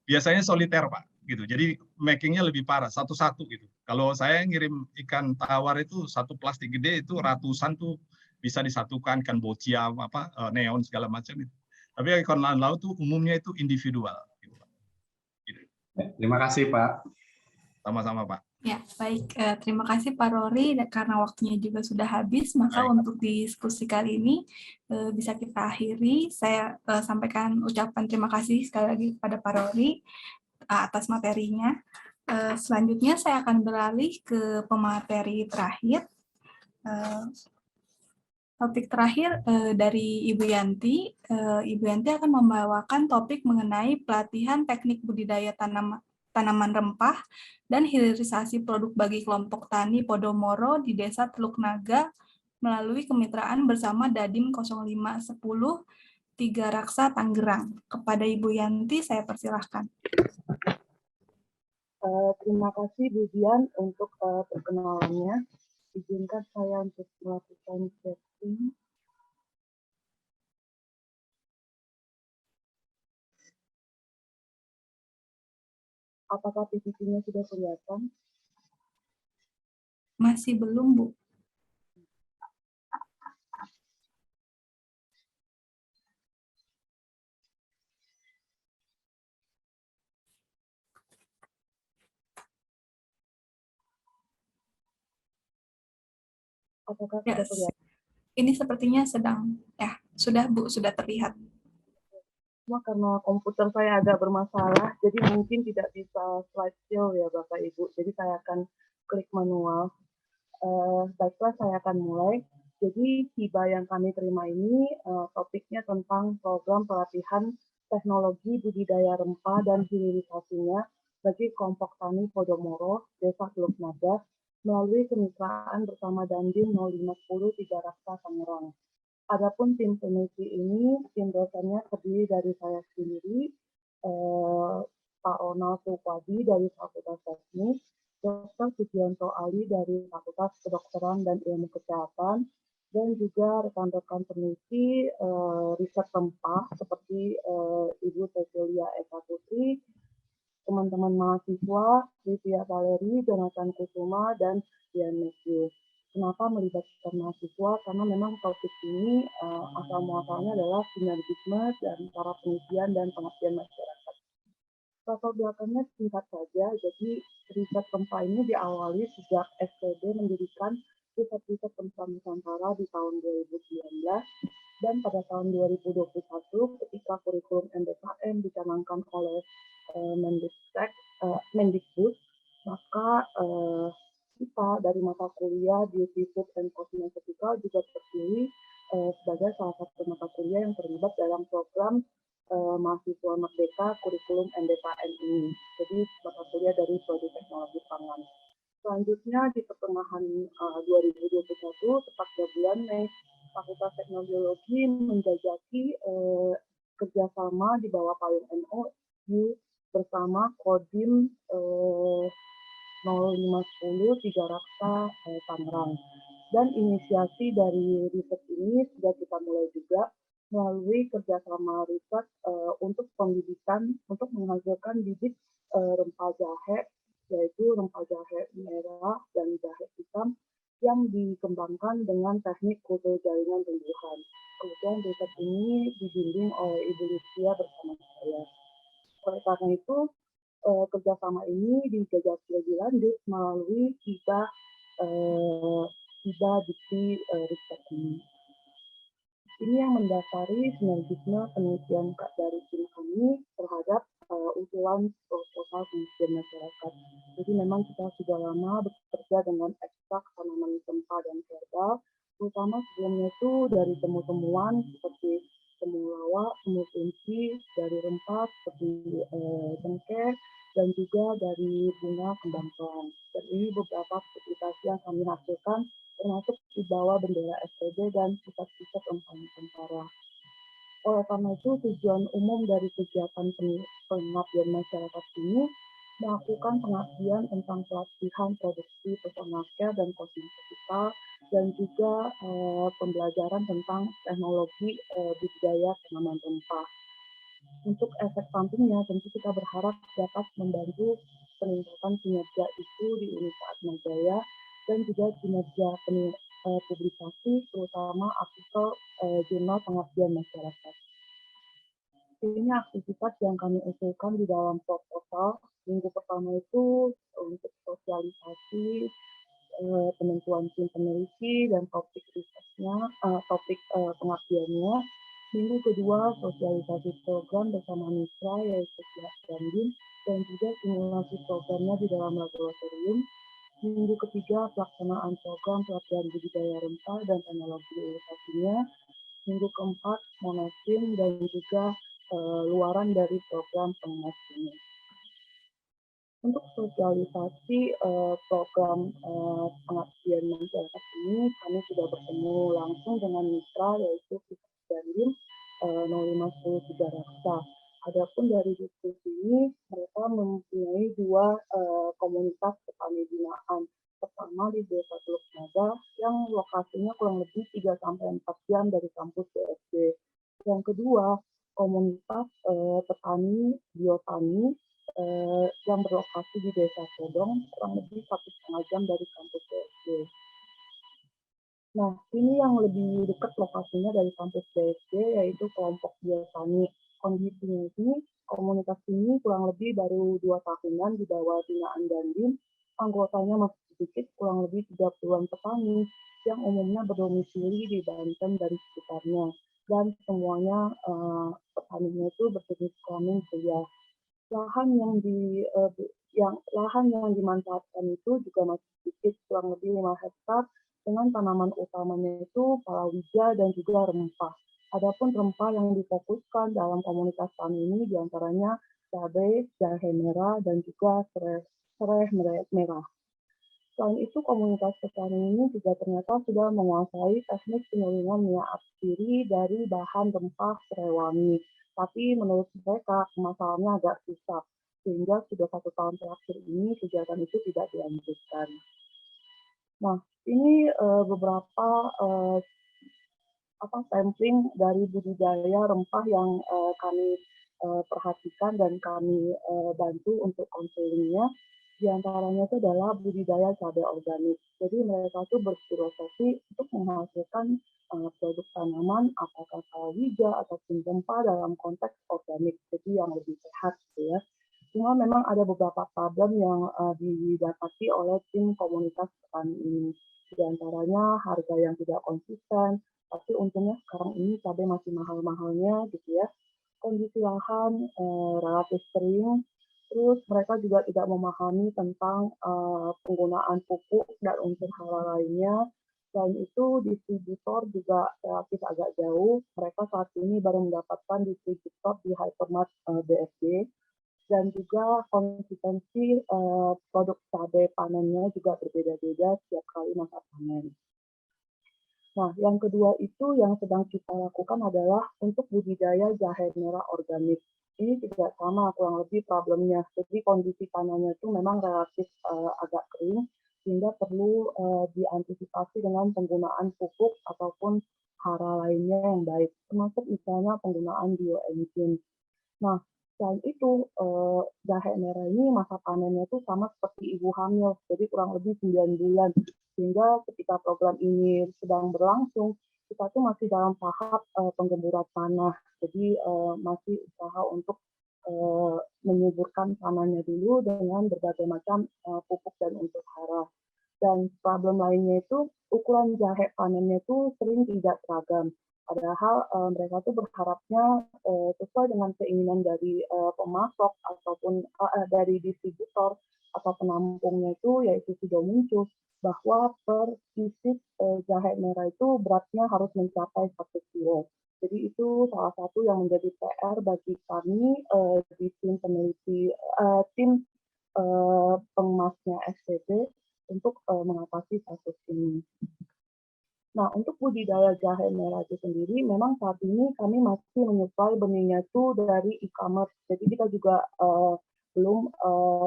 Speaker 6: biasanya soliter Pak gitu. Jadi makingnya lebih parah satu-satu gitu. Kalau saya ngirim ikan tawar itu satu plastik gede itu ratusan tuh bisa disatukan, ikan boccia neon segala macam itu. Tapi ikan laut tuh umumnya itu individual. Gitu.
Speaker 10: Terima kasih Pak.
Speaker 6: Sama-sama Pak.
Speaker 4: Ya, baik. Terima kasih Pak Rory. Karena waktunya juga sudah habis, maka
Speaker 6: Baik.
Speaker 4: untuk diskusi kali ini bisa kita akhiri. Saya sampaikan ucapan terima kasih sekali lagi kepada Pak Rory atas materinya. Selanjutnya saya akan beralih ke pemateri terakhir. Topik terakhir dari Ibu Yanti. Ibu Yanti akan membawakan topik mengenai pelatihan teknik budidaya tanaman rempah dan hilirisasi produk bagi kelompok tani Podomoro di Desa Teluk Naga melalui kemitraan bersama Dadim 0510 Tiga Raksa Tangerang. Kepada Ibu Yanti saya persilahkan.
Speaker 11: Terima kasih Bu Dian untuk perkenalannya. Izinkan saya untuk melakukan setting. Apakah PPT-nya sudah kelihatan?
Speaker 4: Masih belum, Bu.
Speaker 11: Apakah sudah terlihat?
Speaker 4: Ini sepertinya sudah Bu, sudah terlihat.
Speaker 11: Cuma karena komputer saya agak bermasalah, jadi mungkin tidak bisa slideshow ya Bapak Ibu. Jadi saya akan klik manual. Baiklah, saya akan mulai. Jadi hibah yang kami terima ini topiknya tentang program pelatihan teknologi budidaya rempah dan hilirisasinya bagi kelompok tani Podomoro, Desa Teluk Naga, melalui kemitraan bersama Dandim 0510 Tiga Raksa Tangerang. Adapun tim peneliti ini, tim dosennya terdiri dari saya sendiri, Pak Ronald Sukwadi dari Fakultas Teknik, Dr. Sugianto Ali dari Fakultas Kedokteran dan Ilmu Kesehatan, dan juga rekan-rekan peneliti riset rempah seperti Ibu Cecilia Eka Putri, teman-teman mahasiswa, Livia Valeri, Jonathan Kusuma, dan Dian Matthew. Kenapa melibatkan mahasiswa? Karena memang topik ini asal-muasalnya adalah sinergisme dan para penelitian dan pengabdian masyarakat. Latar belakangnya singkat saja, jadi riset rempah ini diawali sejak STB mendirikan Pusat Riset Rempah Nusantara di tahun 2019, dan pada tahun 2021 ketika kurikulum MDKM dicanangkan oleh Mendikbud, maka kita dari mata kuliah Beauty, Food, and Cosmeceutical juga terpilih sebagai salah satu mata kuliah yang terlibat dalam program mahasiswa merdeka kurikulum MDKM ini. Jadi mata kuliah dari Prodi Teknologi Pangan. Selanjutnya Selanjutnya di pertengahan 2021, tepatnya bulan Mei, Fakultas Teknologi menjajaki kerjasama di bawah payung MOU bersama Kodim 0510 Tiga Raksa Tangerang. Dan inisiasi dari riset ini sudah kita mulai juga melalui kerjasama riset untuk pembibitan, untuk menghasilkan bibit rempah jahe, yaitu rempah jahe merah dan jahe hitam yang dikembangkan dengan teknik kultur jaringan tumbuhan. Kemudian riset ini dibimbing oleh Ibu Lucia bersama saya. Oleh karena itu, kerjasama ini dijajaki lebih lanjut melalui tiga diksi riset ini. Ini yang mendasari sinergisme penelitian dari tim kami terhadap usulan proposal pengisian masyarakat. Jadi memang kita sudah lama bekerja dengan ekstrak tanaman rempah dan herbal, terutama sebelumnya itu dari temu-temuan seperti temu lawak, temu kunci, dari rempah seperti cengkeh, dan juga dari bunga kembang pelang. Dan ini beberapa publikasi yang kami hasilkan termasuk di bawah bendera STB dan pusat-pusat rempah Nusantara. Oleh karena itu, tujuan umum dari kegiatan pengabdian masyarakat ini melakukan pengabdian tentang pelatihan produksi personal care dan kosmetika, dan juga pembelajaran tentang teknologi budidaya tanaman rempah. Untuk efek sampingnya, tentu kita berharap dapat membantu peningkatan kinerja itu di Universitas Atmajaya dan juga kinerja publikasi, terutama artikel jurnal pengabdian masyarakat. Ini aktivitas yang kami usulkan di dalam proposal. Minggu pertama itu untuk sosialisasi, penentuan tim peneliti dan topik risetnya, topik pengabdiannya. Minggu kedua sosialisasi program bersama mitra yaitu pihak Dandim dan juga simulasi programnya di dalam laboratorium. Minggu ketiga pelaksanaan program pelatihan budidaya rempah dan teknologi ilustrasinya. Minggu keempat monesin dan juga luaran dari program pengasinnya. Untuk sosialisasi program pengabdian masyarakat ini, kami sudah bertemu langsung dengan mitra yaitu Dandim 0510 Tiga Raksa. Adapun dari diskusi ini, mereka mempunyai dua komunitas petani binaan. Pertama di Desa Teluk Naga yang lokasinya kurang lebih 3-4 jam dari kampus BSD. Yang kedua, komunitas petani biotani yang berlokasi di Desa Sodong kurang lebih 1,5 jam dari kampus BSD. Nah, ini yang lebih dekat lokasinya dari kampus BSD, yaitu kelompok biotani. Kondisinya ini, komunitas ini kurang lebih baru 2 tahunan di bawah binaan Dandim. Anggotanya masih sedikit, kurang lebih 30-an petani yang umumnya berdomisili di Banten dan sekitarnya. Dan semuanya petaninya itu berjenis kelamin pria. Lahan yang dimanfaatkan itu juga masih sedikit, kurang lebih 5 hektar, dengan tanaman utamanya itu palawija dan juga rempah. Adapun rempah yang difokuskan dalam komunitas tani ini diantaranya cabai, jahe merah, dan juga serai merah. Selain itu, komunitas petani ini juga ternyata sudah menguasai teknik penyulingan minyak atsiri dari bahan rempah serai wangi. Tapi menurut mereka, masalahnya agak susah, sehingga sudah 1 tahun terakhir ini kegiatan itu tidak dilanjutkan. Nah, ini beberapa sampling dari budidaya rempah yang kami perhatikan dan kami bantu untuk konselingnya. Di antaranya itu adalah budidaya cabai organik. Jadi mereka itu berfilosofi untuk menghasilkan produk tanaman apakah palawija ataupun rempah dalam konteks organik, jadi yang lebih sehat gitu ya. Cuma memang ada beberapa problem yang didapati oleh tim komunitas petani ini. Di antaranya harga yang tidak konsisten, tapi untungnya sekarang ini cabai masih mahal-mahalnya gitu ya. Kondisi lahan relatif kering, terus mereka juga tidak memahami tentang penggunaan pupuk dan unsur hara lainnya. Selain itu, distributor juga relatif agak jauh. Mereka saat ini baru mendapatkan distributor di Hypermart BSD. dan juga konsistensi produk cabai panennya juga berbeda-beda setiap kali masa panen. Nah, yang kedua itu yang sedang kita lakukan adalah untuk budidaya jahe merah organik. Ini juga sama kurang lebih problemnya. Jadi kondisi tanahnya itu memang relatif agak kering, sehingga perlu diantisipasi dengan penggunaan pupuk ataupun hara lainnya yang baik, termasuk misalnya penggunaan bioenzim. Nah, selain itu, jahe merah ini masa panennya itu sama seperti ibu hamil, jadi kurang lebih 9 bulan. Sehingga ketika program ini sedang berlangsung, kita tuh masih dalam tahap penggemburan tanah. Jadi masih usaha untuk menyuburkan tanahnya dulu dengan berbagai macam pupuk dan unsur hara. Dan problem lainnya itu ukuran jahe panennya itu sering tidak seragam. Padahal mereka tuh berharapnya sesuai dengan keinginan dari pemasok ataupun dari distributor atau penampungnya itu yaitu sudah muncul bahwa per pieces jahe merah itu beratnya harus mencapai 1 kilo. Jadi itu salah satu yang menjadi PR bagi kami di tim peneliti, tim pengemasnya SPB untuk mengatasi kasus ini. Nah, untuk budidaya jahe merah itu sendiri, memang saat ini kami masih menyuplai benihnya itu dari e-commerce. Jadi kita juga belum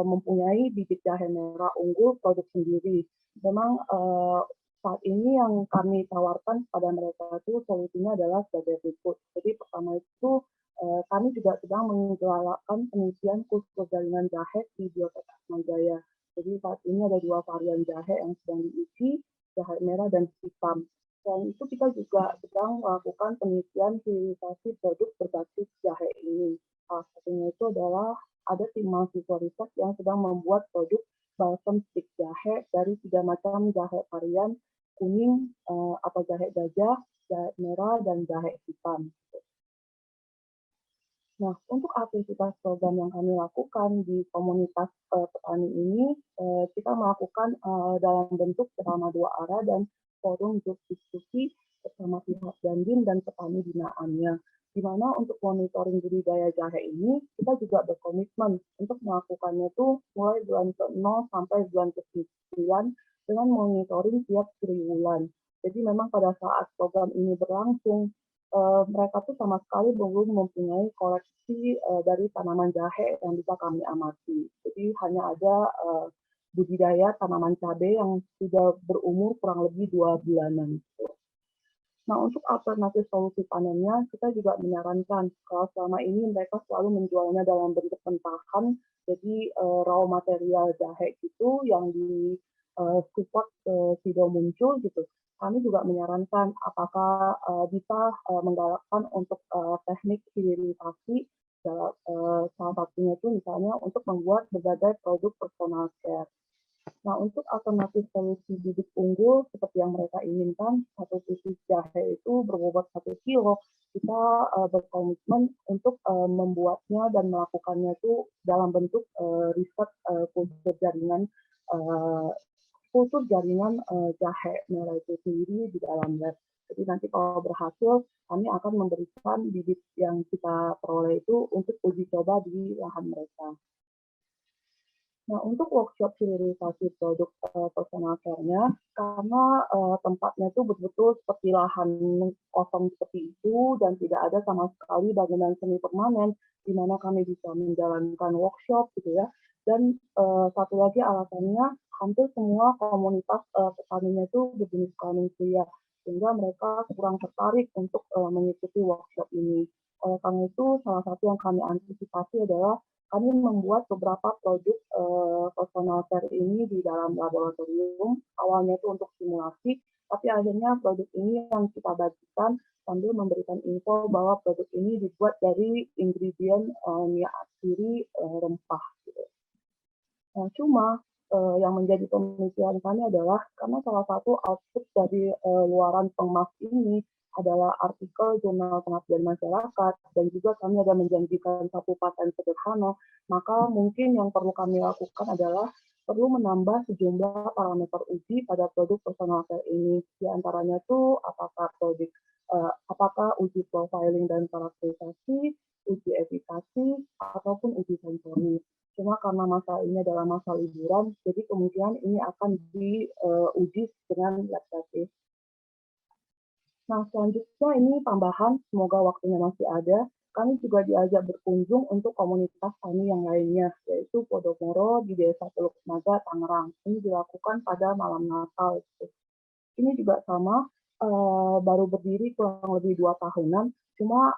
Speaker 11: mempunyai bibit jahe merah unggul produk sendiri. Memang saat ini yang kami tawarkan kepada mereka itu solusinya adalah sebagai berikut. Jadi pertama itu kami juga sedang menggalakkan penelitian kultur jaringan jahe di Biotek Atmajaya. Jadi saat ini ada 2 varian jahe yang sedang diuji, jahe merah dan hitam. Dan itu kita juga sedang melakukan penelitian hilirisasi produk berbasis jahe ini. Salah satunya itu adalah ada tim mahasiswa riset yang sedang membuat produk balsam stick jahe dari 3 macam jahe varian kuning atau jahe gajah, jahe merah, dan jahe hitam. Nah, untuk aktivitas program yang kami lakukan di komunitas petani ini, kita melakukan dalam bentuk selama 2 arah dan forum diskusi bersama pihak Dandim dan petani binaannya. Di mana untuk monitoring budidaya jahe ini, kita juga berkomitmen untuk melakukannya itu mulai bulan ke-0 sampai bulan ke-9 dengan monitoring tiap triwulan. Jadi memang pada saat program ini berlangsung, mereka tuh sama sekali belum mempunyai koleksi dari tanaman jahe yang bisa kami amati. Jadi hanya ada budidaya tanaman cabai yang sudah berumur kurang lebih 2 bulanan. Nah, untuk alternatif solusi panennya, kita juga menyarankan kalau selama ini mereka selalu menjualnya dalam bentuk mentahan, jadi raw material jahe gitu yang di support tidak muncul gitu. Kami juga menyarankan apakah bisa menggalakkan untuk teknik hilirisasi, salah satunya itu misalnya untuk membuat berbagai produk personal care. Nah, untuk alternatif solusi bibit unggul seperti yang mereka inginkan, 1 pieces jahe itu berbobot 1 kilo, kita berkomitmen untuk membuatnya dan melakukannya itu dalam bentuk riset kultur jaringan jahe merah itu sendiri di dalam lab. Jadi nanti kalau berhasil, kami akan memberikan bibit yang kita peroleh itu untuk uji coba di lahan mereka. Nah, untuk workshop hilirisasi produk personal care-nya, karena tempatnya itu betul-betul seperti lahan kosong seperti itu dan tidak ada sama sekali bangunan semi permanen di mana kami bisa menjalankan workshop gitu ya. Dan satu lagi alasannya, hampir semua komunitas petaninya itu berjenis kelamin pria, sehingga mereka kurang tertarik untuk mengikuti workshop ini. Oleh karena itu, salah satu yang kami antisipasi adalah kami membuat beberapa produk personal care ini di dalam laboratorium. Awalnya itu untuk simulasi, tapi akhirnya produk ini yang kita bagikan sambil memberikan info bahwa produk ini dibuat dari ingredient minyak asiri rempah. Gitu. Nah, cuma yang menjadi pemikiran kami adalah karena salah satu output dari luaran pengemas ini adalah artikel jurnal pengabdian masyarakat dan juga kami ada menjanjikan 1 paten sederhana, maka mungkin yang perlu kami lakukan adalah perlu menambah sejumlah parameter uji pada produk personal care ini. Di antaranya itu apakah uji profiling dan karakterisasi, uji efikasi, ataupun uji sensoris. Cuma karena masa ini adalah masa liburan, jadi kemungkinan ini akan diuji dengan lab testing. Nah, selanjutnya ini tambahan, semoga waktunya masih ada. Kami juga diajak berkunjung untuk komunitas tani yang lainnya, yaitu Podomoro di Desa Teluk Naga, Tangerang. Ini dilakukan pada malam Natal. Ini juga sama, baru berdiri kurang lebih 2 tahunan, cuma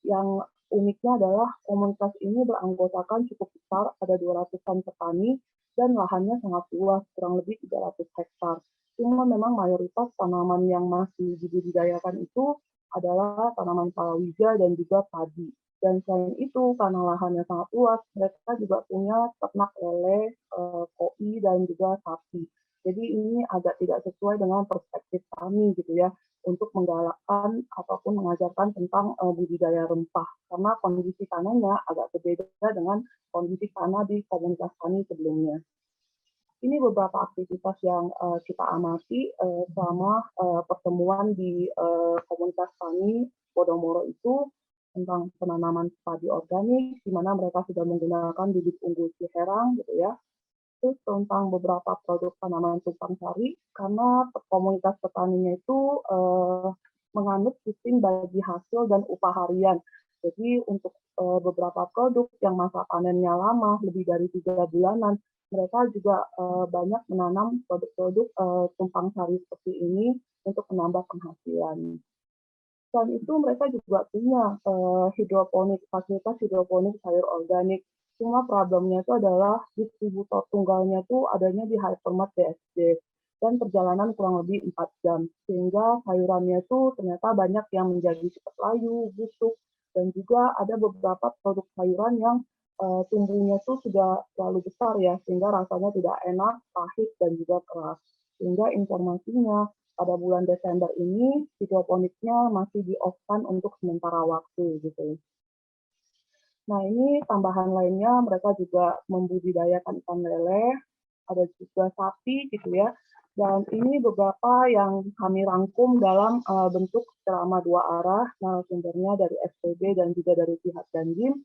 Speaker 11: yang uniknya adalah komunitas ini beranggotakan cukup besar, ada 200-an petani, dan lahannya sangat luas, kurang lebih 300 hektar. Cuma memang mayoritas tanaman yang masih dibudidayakan itu adalah tanaman palawija dan juga padi. Dan selain itu, karena lahannya sangat luas, mereka juga punya ternak lele, koi, dan juga sapi. Jadi ini agak tidak sesuai dengan perspektif kami gitu ya, untuk menggalakkan ataupun mengajarkan tentang budidaya rempah. Karena kondisi tanahnya agak berbeda dengan kondisi tanah di komunitas tani sebelumnya. Ini beberapa aktivitas yang kita amati selama pertemuan di komunitas tani Podomoro itu tentang penanaman padi organik, di mana mereka sudah menggunakan bibit unggul Ciherang gitu ya. Terus tentang beberapa produk tanaman tumpang sari, karena komunitas petaninya itu menganut sistem bagi hasil dan upah harian. Jadi untuk beberapa produk yang masa panennya lama, lebih dari 3 bulanan, mereka juga banyak menanam produk-produk tumpang sari seperti ini untuk menambah penghasilan. Selain itu mereka juga punya hidroponik, fasilitas hidroponik sayur organik. Cuma problemnya itu adalah distributor tunggalnya itu adanya di Hypermart BSD dan perjalanan kurang lebih 4 jam. Sehingga sayurannya itu ternyata banyak yang menjadi cepat layu, busuk, dan juga ada beberapa produk sayuran yang tumbuhnya itu sudah terlalu besar ya, sehingga rasanya tidak enak, pahit, dan juga keras. Sehingga informasinya pada bulan Desember ini hidroponiknya masih di-off-kan untuk sementara waktu gitu. Nah ini tambahan lainnya, mereka juga membudidayakan ikan lele, ada juga sapi gitu ya. Dan ini beberapa yang kami rangkum dalam bentuk ceramah 2 arah, narasumbernya dari FPB dan juga dari pihak Dandim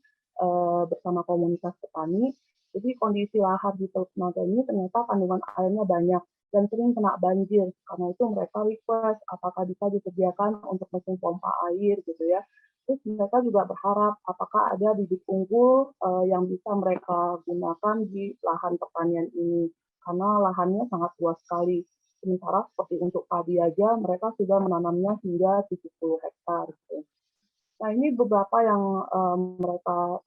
Speaker 11: bersama komunitas petani. Jadi kondisi lahan di Teluk Naga ini ternyata kandungan airnya banyak dan sering kena banjir. Karena itu mereka request apakah bisa disediakan untuk mesin pompa air gitu ya. Terus mereka juga berharap apakah ada bibit unggul yang bisa mereka gunakan di lahan pertanian ini. Karena lahannya sangat luas sekali. Sementara seperti untuk padi aja, mereka sudah menanamnya hingga 70 hektar. Gitu. Nah ini beberapa yang mereka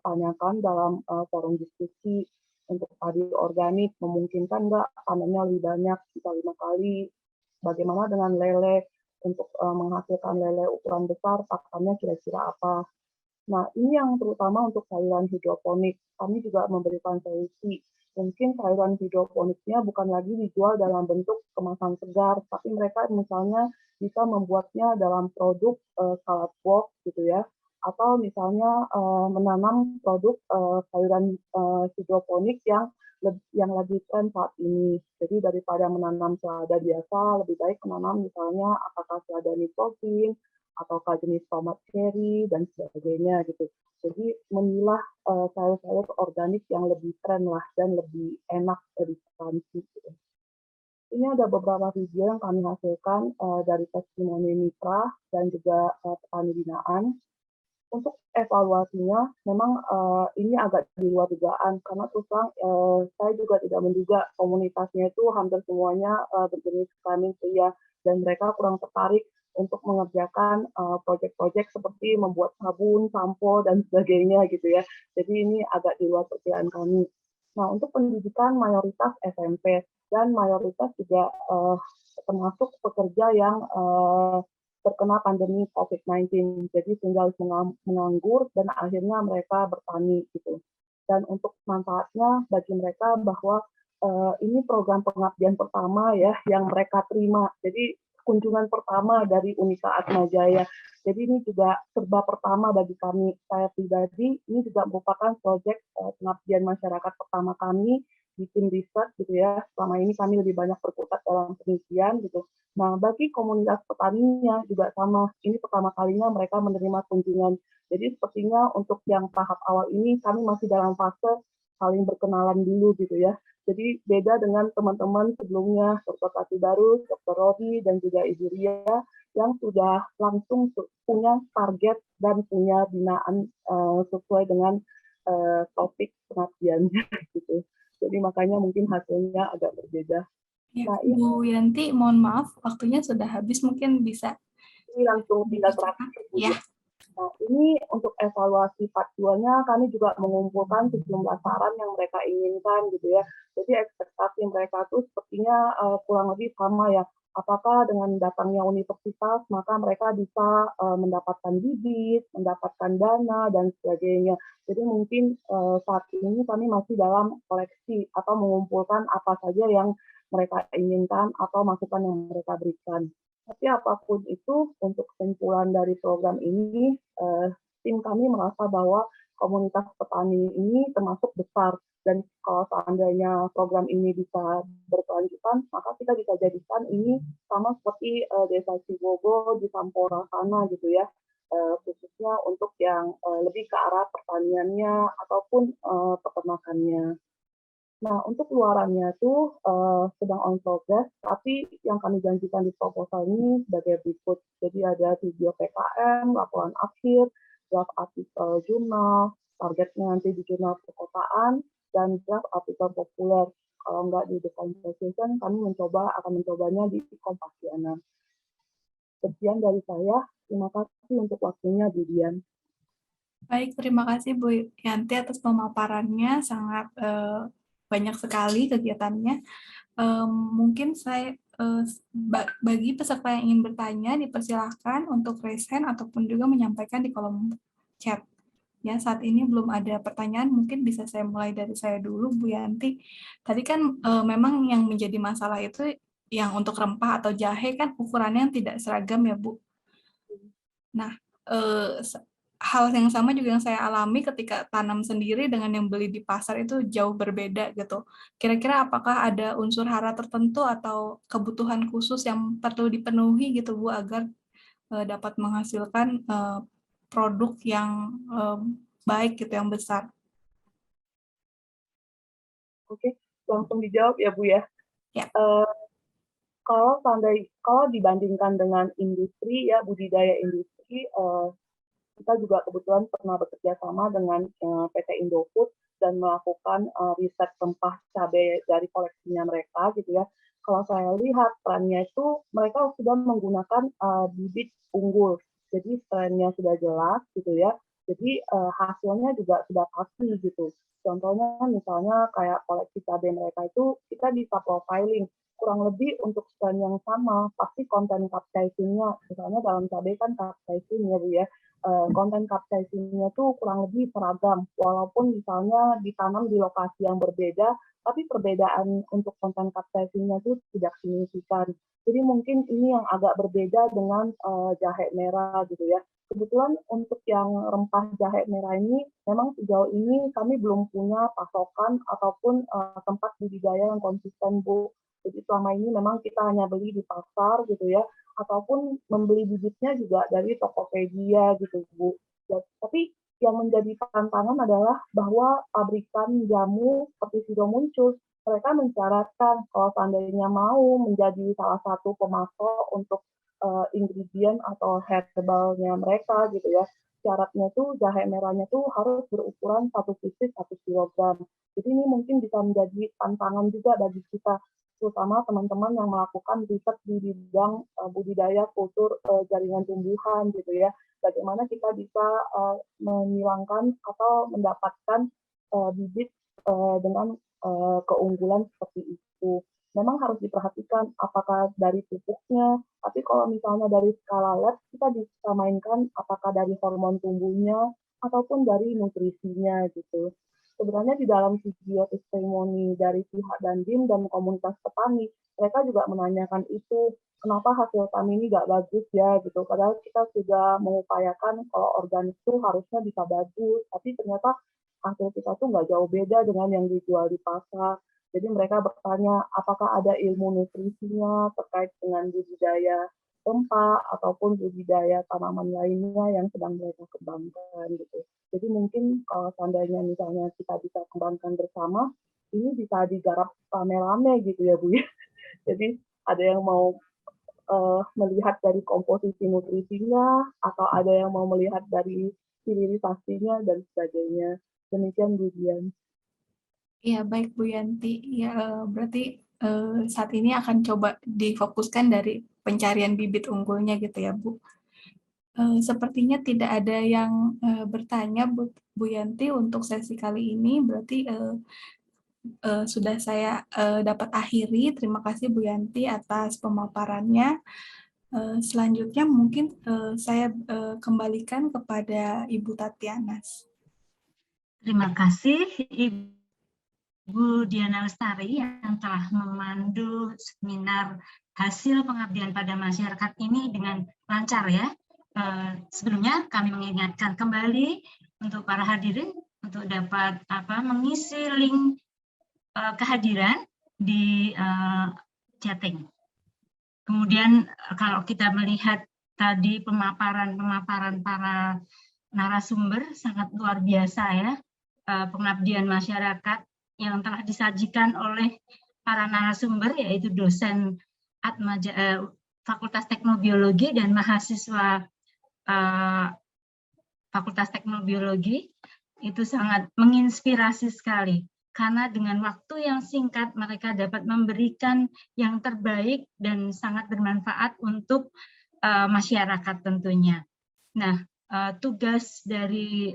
Speaker 11: tanyakan dalam forum diskusi untuk padi organik, memungkinkan nggak panennya lebih banyak, bisa 5 kali. Bagaimana dengan lele, untuk menghasilkan lele ukuran besar, pakannya kira-kira apa. Nah ini yang terutama untuk sayuran hidroponik, kami juga memberikan solusi. Mungkin sayuran hidroponiknya bukan lagi dijual dalam bentuk kemasan segar, tapi mereka misalnya bisa membuatnya dalam produk salad box gitu ya, atau misalnya menanam produk sayuran hidroponik yang lagi tren saat ini. Jadi daripada menanam selada biasa, lebih baik menanam misalnya apakah selada nitrogen, ataukah jenis tomat cherry, dan sebagainya gitu. Jadi memilah sayur-sayur organik yang lebih tren lah dan lebih enak dari konsumsi. Gitu. Ini ada beberapa video yang kami hasilkan dari testimoni mitra dan juga petani binaan. Untuk evaluasinya, memang ini agak di luar dugaan karena terus terang saya juga tidak menduga komunitasnya itu hampir semuanya berjenis kelamin pria dan mereka kurang tertarik untuk mengerjakan proyek-proyek seperti membuat sabun, sampo, dan sebagainya gitu ya. Jadi ini agak di luar perkiraan kami. Nah, untuk pendidikan mayoritas SMP dan mayoritas juga termasuk pekerja yang terkena pandemi COVID-19. Jadi tinggal menganggur dan akhirnya mereka bertani gitu. Dan untuk manfaatnya bagi mereka bahwa ini program pengabdian pertama ya yang mereka terima. Jadi kunjungan pertama dari Unika Atmajaya. Jadi ini juga serba pertama bagi kami. Saya pribadi, ini juga merupakan proyek pengabdian masyarakat pertama kami di tim riset gitu ya. Selama ini kami lebih banyak berkutat dalam penelitian gitu. Nah, bagi komunitas petaninya juga sama. Ini pertama kalinya mereka menerima kunjungan Jadi sepertinya untuk yang tahap awal ini kami masih dalam fase saling berkenalan dulu gitu ya. Jadi beda dengan teman-teman sebelumnya, Dr. Tati Darus, Dr. Rodi, dan juga Ibu Ria, yang sudah langsung punya target dan punya binaan sesuai dengan topik pengabdiannya gitu. Jadi makanya mungkin hasilnya agak berbeda.
Speaker 4: Ya,
Speaker 11: Nah,
Speaker 4: Bu Yanti, mohon maaf, waktunya sudah habis, mungkin bisa
Speaker 11: ini langsung tinggal terakhir.
Speaker 4: Ya.
Speaker 11: Nah, ini untuk evaluasi part 2-nya kami juga mengumpulkan sejumlah saran yang mereka inginkan gitu ya. Jadi ekspektasi mereka tuh sepertinya kurang lebih sama ya. Apakah dengan datangnya universitas maka mereka bisa mendapatkan bibit, mendapatkan dana dan sebagainya. Jadi mungkin saat ini kami masih dalam koleksi atau mengumpulkan apa saja yang mereka inginkan atau masukan yang mereka berikan. Tapi apapun itu, untuk kesimpulan dari program ini, tim kami merasa bahwa komunitas petani ini termasuk besar. Dan kalau seandainya program ini bisa berkelanjutan, maka kita bisa jadikan ini sama seperti Desa Cibogo di Sampora sana gitu ya. Khususnya untuk yang lebih ke arah pertaniannya ataupun peternakannya. Nah, untuk luarannya itu sedang on progress, tapi yang kami janjikan di proposal ini sebagai berikut. Jadi ada video PKM, laporan akhir, draft artikel jurnal, targetnya nanti di jurnal perkotaan, dan draft artikel populer. Kalau nggak di The Conversation, kami akan mencobanya di Kompasiana. Sekian dari saya. Terima kasih untuk waktunya, Bu Dian.
Speaker 4: Baik, terima kasih Bu Yanti atas pemaparannya, sangat banyak sekali kegiatannya. Mungkin saya bagi peserta yang ingin bertanya dipersilahkan untuk raise hand ataupun juga menyampaikan di kolom chat. Ya, saat ini belum ada pertanyaan, mungkin bisa saya mulai dari saya dulu, Bu Yanti. Tadi kan memang yang menjadi masalah itu yang untuk rempah atau jahe kan ukurannya tidak seragam ya, Bu. Nah, hal yang sama juga yang saya alami ketika tanam sendiri dengan yang beli di pasar itu jauh berbeda gitu. Kira-kira apakah ada unsur hara tertentu atau kebutuhan khusus yang perlu dipenuhi gitu Bu agar dapat menghasilkan produk yang baik gitu, yang besar?
Speaker 11: Oke, langsung dijawab ya Bu ya.
Speaker 4: Ya.
Speaker 11: Kalau dibandingkan dengan industri ya, budidaya industri, kita juga kebetulan pernah bekerja sama dengan PT Indofood dan melakukan riset rempah cabai dari koleksinya mereka gitu ya. Kalau saya lihat trennya itu mereka sudah menggunakan bibit unggul, jadi trennya sudah jelas gitu ya. Jadi hasilnya juga sudah pasti gitu. Contohnya misalnya kayak koleksi cabai mereka itu kita bisa profiling kurang lebih untuk strain yang sama, pasti konten capsaicin-nya, misalnya dalam cabai kan capsaicin ya Bu ya, konten capsaicin-nya tuh kurang lebih seragam, walaupun misalnya ditanam di lokasi yang berbeda, tapi perbedaan untuk konten capsaicin-nya tuh tidak signifikan. Jadi mungkin ini yang agak berbeda dengan jahe merah gitu ya. Kebetulan untuk yang rempah jahe merah ini, memang sejauh ini kami belum punya pasokan ataupun tempat budidaya yang konsisten Bu. Jadi selama ini memang kita hanya beli di pasar gitu ya, ataupun membeli bibitnya juga dari Tokopedia gitu Bu. Ya, tapi yang menjadi tantangan adalah bahwa pabrikan jamu seperti sudah muncul, mereka mencaratkan kalau seandainya mau menjadi salah satu pemasok untuk ingredient atau herbalnya mereka gitu ya. Syaratnya tuh jahe merahnya tuh harus berukuran 1 pieces 1 kilogram. Jadi ini mungkin bisa menjadi tantangan juga bagi kita, terutama teman-teman yang melakukan riset di bidang budidaya kultur jaringan tumbuhan gitu ya. Bagaimana kita bisa menghilangkan atau mendapatkan bibit dengan keunggulan seperti itu. Memang harus diperhatikan apakah dari pupuknya, tapi kalau misalnya dari skala lab, kita bisa mainkan apakah dari hormon tumbuhnya ataupun dari nutrisinya gitu. Sebenarnya di dalam video testimoni dari pihak Dandim dan komunitas petani, mereka juga menanyakan itu, kenapa hasil kami ini nggak bagus ya gitu. Padahal kita sudah mengupayakan kalau organik itu harusnya bisa bagus, tapi ternyata hasil kita tuh nggak jauh beda dengan yang dijual di pasar. Jadi mereka bertanya, apakah ada ilmu nutrisinya terkait dengan budidaya rempah ataupun budidaya tanaman lainnya yang sedang mereka kembangkan gitu. Jadi mungkin kalau seandainya misalnya kita bisa kembangkan bersama, ini bisa digarap rame-rame gitu ya Bu ya. Jadi ada yang mau melihat dari komposisi nutrisinya, atau ada yang mau melihat dari hilirisasinya dan sebagainya. Demikian Bu Dian.
Speaker 4: Ya, baik Bu Yanti. Ya, berarti saat ini akan coba difokuskan dari pencarian bibit unggulnya gitu ya Bu. Sepertinya tidak ada yang bertanya Bu Yanti untuk sesi kali ini. Berarti sudah saya dapat akhiri. Terima kasih Bu Yanti atas pemaparannya. Selanjutnya mungkin saya kembalikan kepada Ibu Tatianas.
Speaker 1: Terima kasih Ibu Diana Lestari yang telah memandu seminar hasil pengabdian pada masyarakat ini dengan lancar ya. Sebelumnya kami mengingatkan kembali untuk para hadirin untuk dapat mengisi link kehadiran di chatting. Kemudian kalau kita melihat tadi pemaparan para narasumber sangat luar biasa ya, pengabdian masyarakat yang telah disajikan oleh para narasumber yaitu dosen Fakultas Teknobiologi dan mahasiswa Fakultas Teknobiologi itu sangat menginspirasi sekali. Karena dengan waktu yang singkat mereka dapat memberikan yang terbaik dan sangat bermanfaat untuk masyarakat tentunya. Nah, tugas dari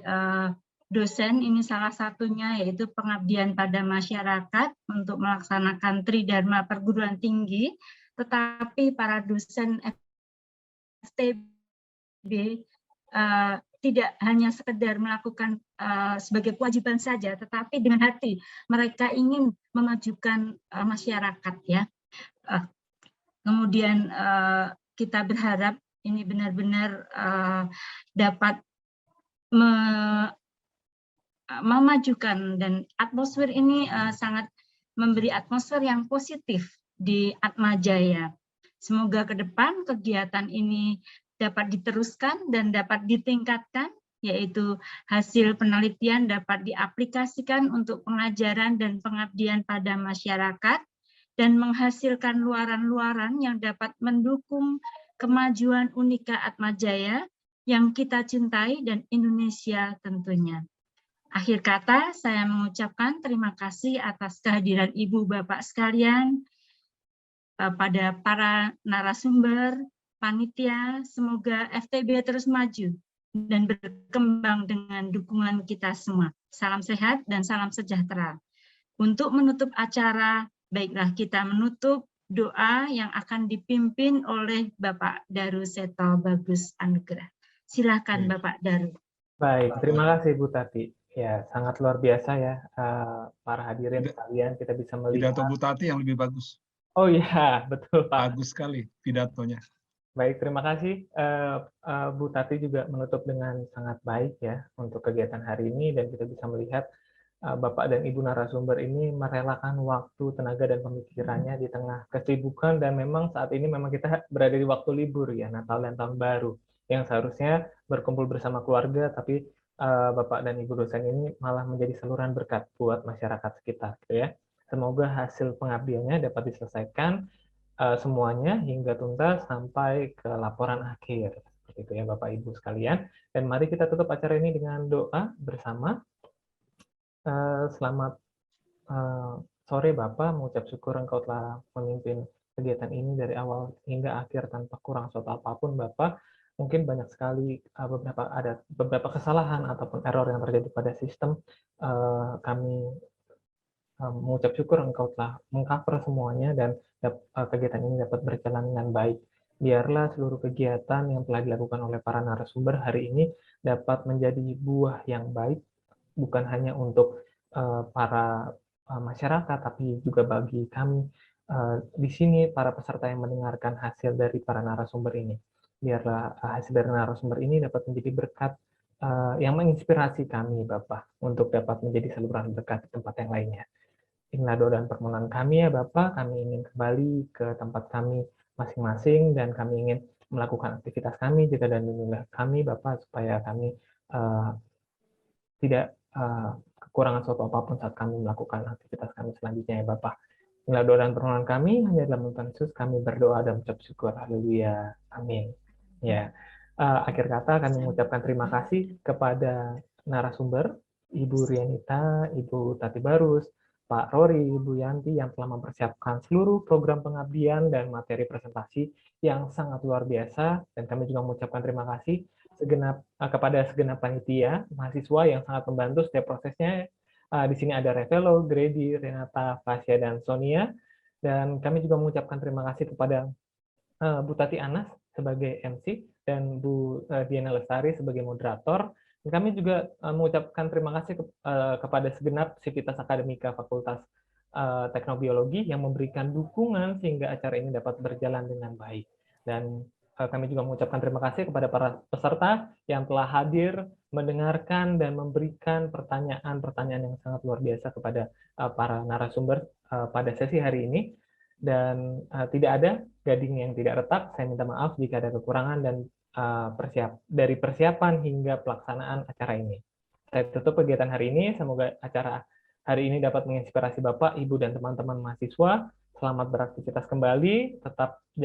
Speaker 1: dosen ini salah satunya yaitu pengabdian pada masyarakat untuk melaksanakan Tridharma perguruan tinggi, tetapi para dosen FTB tidak hanya sekedar melakukan sebagai kewajiban saja, tetapi dengan hati mereka ingin memajukan masyarakat ya. Kemudian kita berharap ini benar-benar dapat memajukan dan atmosfer ini sangat memberi atmosfer yang positif di Atmajaya. Semoga ke depan kegiatan ini dapat diteruskan dan dapat ditingkatkan, yaitu hasil penelitian dapat diaplikasikan untuk pengajaran dan pengabdian pada masyarakat, dan menghasilkan luaran-luaran yang dapat mendukung kemajuan Unika Atmajaya yang kita cintai dan Indonesia tentunya. Akhir kata, saya mengucapkan terima kasih atas kehadiran Ibu Bapak sekalian, pada para narasumber, panitia, semoga FTB terus maju dan berkembang dengan dukungan kita semua. Salam sehat dan salam sejahtera. Untuk menutup acara, baiklah kita menutup doa yang akan dipimpin oleh Bapak Daru Seto Bagus Anugrah. Silakan Bapak Daru.
Speaker 2: Baik, terima kasih Bu Tati. Ya, sangat luar biasa ya para hadirin sekalian, kita bisa melihat.
Speaker 6: Pidato Bu Tati yang lebih bagus.
Speaker 2: Oh iya, betul Pak.
Speaker 6: Bagus sekali pidatonya.
Speaker 2: Baik, terima kasih. Bu Tati juga menutup dengan sangat baik ya untuk kegiatan hari ini, dan kita bisa melihat Bapak dan Ibu narasumber ini merelakan waktu, tenaga, dan pemikirannya di tengah kesibukan, dan memang saat ini memang kita berada di waktu libur ya, Natal dan Tahun Baru, yang seharusnya berkumpul bersama keluarga, tapi Bapak dan Ibu dosen ini malah menjadi saluran berkat buat masyarakat sekitar gitu ya. Semoga hasil pengabdiannya dapat diselesaikan semuanya hingga tuntas sampai ke laporan akhir. Seperti itu ya Bapak Ibu sekalian. Dan mari kita tutup acara ini dengan doa bersama. Selamat sore Bapak, mengucap syukur Engkau telah memimpin kegiatan ini dari awal hingga akhir tanpa kurang suatu apapun Bapak. Mungkin banyak sekali ada beberapa kesalahan ataupun error yang terjadi pada sistem. Kami mengucap syukur Engkau telah mengcover semuanya dan kegiatan ini dapat berjalan dengan baik. Biarlah seluruh kegiatan yang telah dilakukan oleh para narasumber hari ini dapat menjadi buah yang baik, bukan hanya untuk para masyarakat, tapi juga bagi kami di sini, para peserta yang mendengarkan hasil dari para narasumber ini. Biarlah hasil dari narasumber ini dapat menjadi berkat yang menginspirasi kami, Bapak, untuk dapat menjadi saluran berkat di tempat yang lainnya. Inilah doa dan permohonan kami ya Bapak, kami ingin kembali ke tempat kami masing-masing dan kami ingin melakukan aktivitas kami, jaga dan lindungilah kami Bapak, supaya kami tidak kekurangan suatu apapun saat kami melakukan aktivitas kami selanjutnya ya Bapak. Inilah doa dan permohonan kami, hanya dalam nama Yesus kami berdoa dan mengucap syukur. Haleluya. Amin. Ya. Akhir kata kami mengucapkan terima kasih kepada narasumber, Ibu Rianita, Ibu Tati Barus, Pak Rory, Ibu Yanti yang telah mempersiapkan seluruh program pengabdian dan materi presentasi yang sangat luar biasa, dan kami juga mengucapkan terima kasih kepada segenap panitia, mahasiswa yang sangat membantu setiap prosesnya. Di sini ada Revelo, Grady, Renata, Fasya, dan Sonia, dan kami juga mengucapkan terima kasih kepada Bu Tati Anas sebagai MC dan Bu Diana Lestari sebagai moderator. Dan kami juga mengucapkan terima kasih kepada segenap Sivitas Akademika Fakultas Teknobiologi yang memberikan dukungan sehingga acara ini dapat berjalan dengan baik. Dan kami juga mengucapkan terima kasih kepada para peserta yang telah hadir, mendengarkan, dan memberikan pertanyaan-pertanyaan yang sangat luar biasa kepada para narasumber pada sesi hari ini. Dan tidak ada gading yang tidak retak. Saya minta maaf jika ada kekurangan dan dari persiapan hingga pelaksanaan acara ini. Saya tutup kegiatan hari ini. Semoga acara hari ini dapat menginspirasi Bapak, Ibu, dan teman-teman mahasiswa. Selamat beraktivitas kembali. Tetap